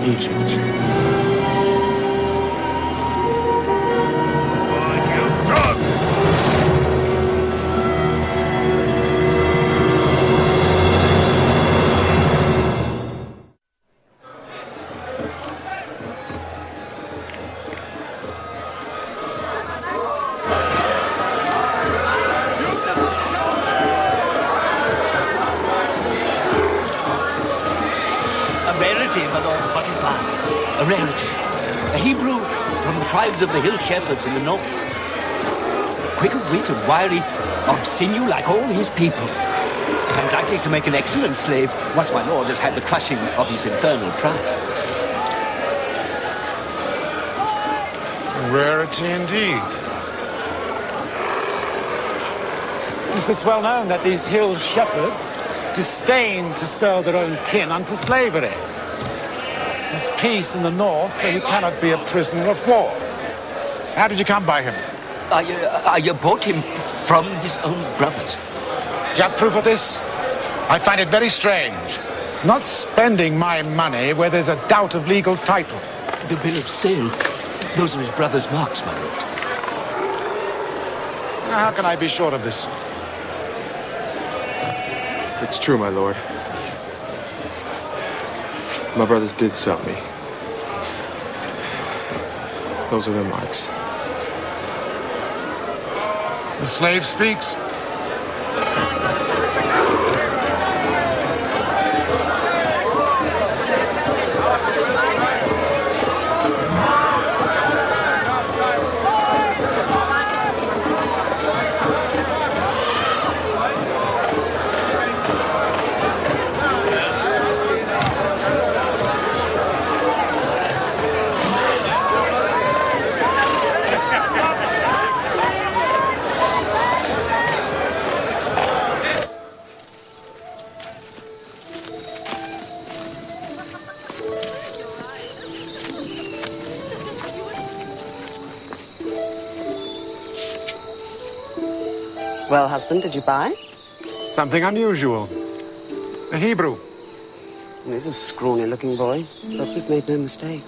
Egypt. A rarity, my Lord Potiphar. A rarity. A Hebrew from the tribes of the hill shepherds in the north. Quick of wit and wiry, of sinew like all his people. And likely to make an excellent slave once my lord has had the crushing of his infernal pride. A rarity indeed. Since it's well known that these hill shepherds disdain to sell their own kin unto slavery. There's peace in the north, so you cannot be a prisoner of war. How did you come by him? I bought him from his own brothers. Do you have proof of this? I find it very strange. Not spending my money where there's a doubt of legal title. The bill of sale. Those are his brother's marks, my lord. How can I be sure of this? It's true, my lord. My brothers did sell me. Those are their marks. The slave speaks. Well, husband, did you buy? Something unusual. A Hebrew. He's a scrawny-looking boy. Hope we've made no mistake.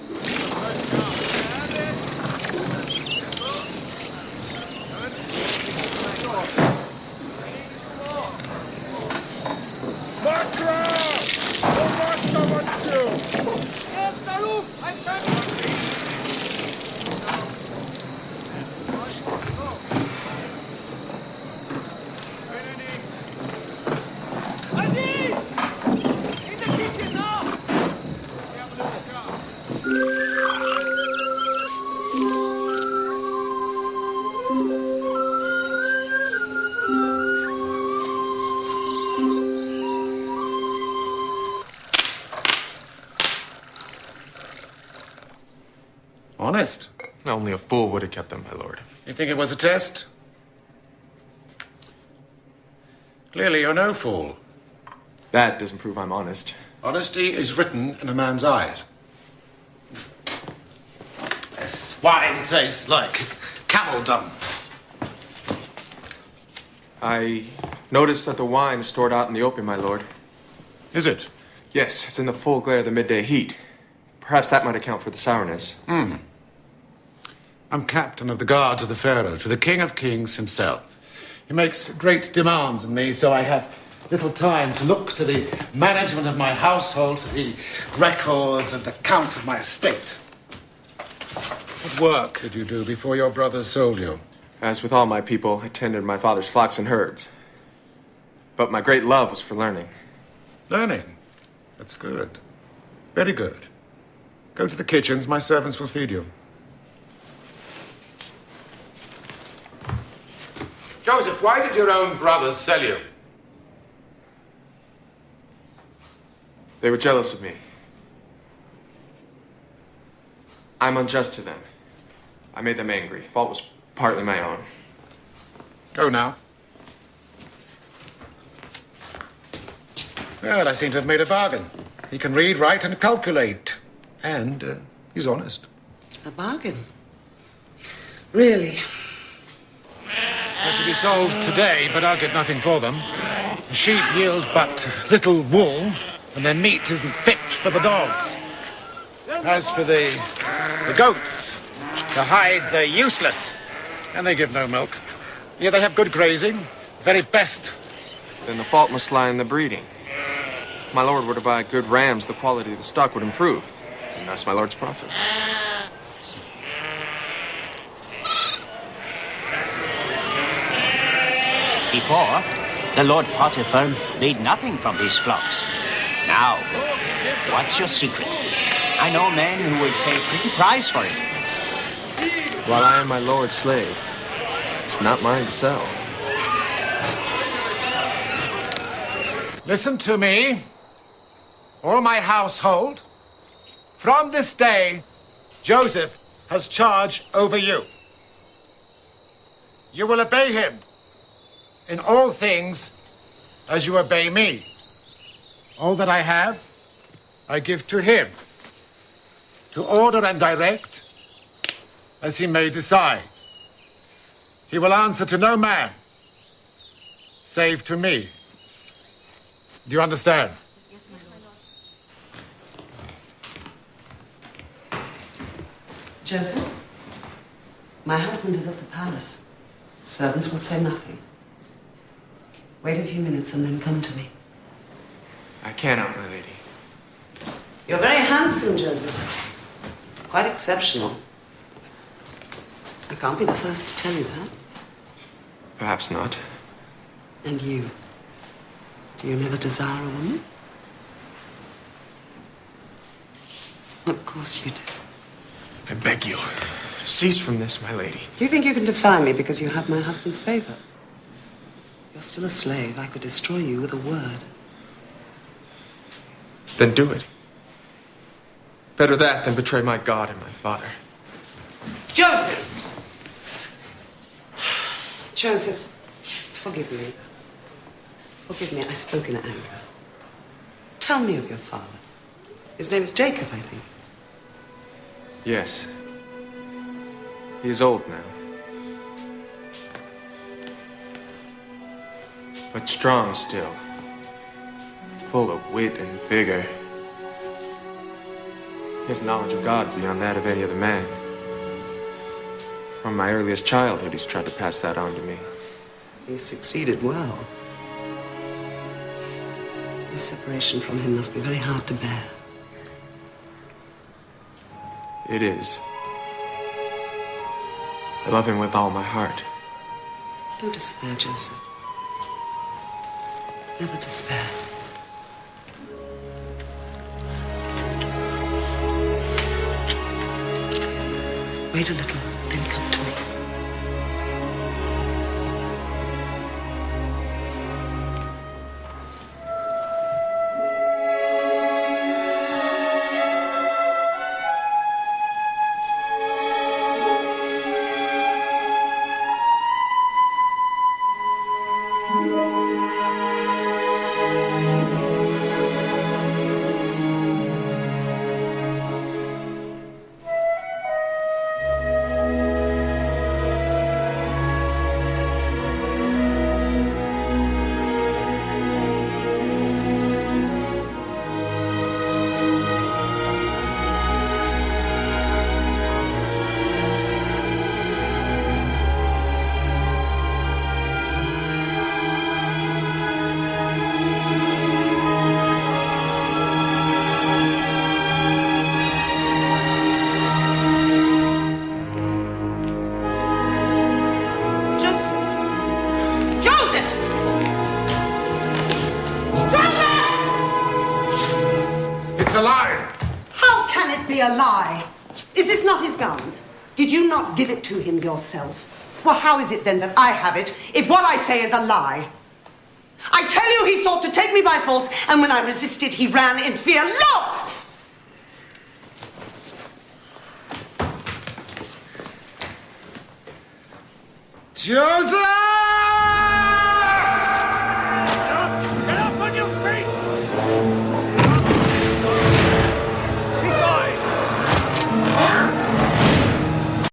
Honest? Only a fool would have kept them, my lord. You think it was a test? Clearly, you're no fool. That doesn't prove I'm honest. Honesty is written in a man's eyes. This wine tastes like camel dung. I noticed that the wine is stored out in the open, my lord. Is it? Yes, it's in the full glare of the midday heat. Perhaps that might account for the sourness. I'm captain of the guard to the Pharaoh, to the King of Kings himself. He makes great demands on me, so I have little time to look to the management of my household, to the records and accounts of my estate. What work did you do before your brothers sold you? As with all my people, I tended my father's flocks and herds. But my great love was for learning. Learning? That's good. Very good. Go to the kitchens. My servants will feed you. Joseph, why did your own brothers sell you? They were jealous of me. I'm unjust to them. I made them angry. Fault was partly my own. Go now. Well, I seem to have made a bargain. He can read, write, and calculate. And he's honest. A bargain? Really? They're to be sold today, but I'll get nothing for them. The sheep yield but little wool, and their meat isn't fit for the dogs. As for the goats, the hides are useless, and they give no milk. Yet they have good grazing, very best. Then the fault must lie in the breeding. If my lord were to buy good rams, the quality of the stock would improve, and thus my lord's profits. Before, the Lord Potiphar made nothing from his flocks. Now, what's your secret? I know men who would pay a pretty price for it. While I am my lord's slave, it's not mine to sell. Listen to me, all my household. From this day, Joseph has charge over you. You will obey him in all things as you obey me. All that I have, I give to him, to order and direct as he may decide. He will answer to no man, save to me. Do you understand? Yes, my lord. Joseph, my husband is at the palace. Servants will say nothing. Wait a few minutes and then come to me. I cannot, my lady. You're very handsome, Joseph. Quite exceptional. I can't be the first to tell you that. Perhaps not. And you? Do you never desire a woman? Of course you do. I beg you, cease from this, my lady. You think you can defy me because you have my husband's favor? You're still a slave. I could destroy you with a word. Then do it. Better that than betray my God and my father. Joseph! Joseph, forgive me. Forgive me, I spoke in anger. Tell me of your father. His name is Jacob, I think. Yes. He is old now. But strong still. Full of wit and vigor. He has knowledge of God beyond that of any other man. From my earliest childhood, he's tried to pass that on to me. He succeeded well. This separation from him must be very hard to bear. It is. I love him with all my heart. Don't despair, Joseph. Never despair. Wait a little, then come to me. be a lie. Is this not his garment? Did you not give it to him yourself? Well, how is it then that I have it if what I say is a lie? I tell you, he sought to take me by force, and when I resisted, he ran in fear. Look! Joseph!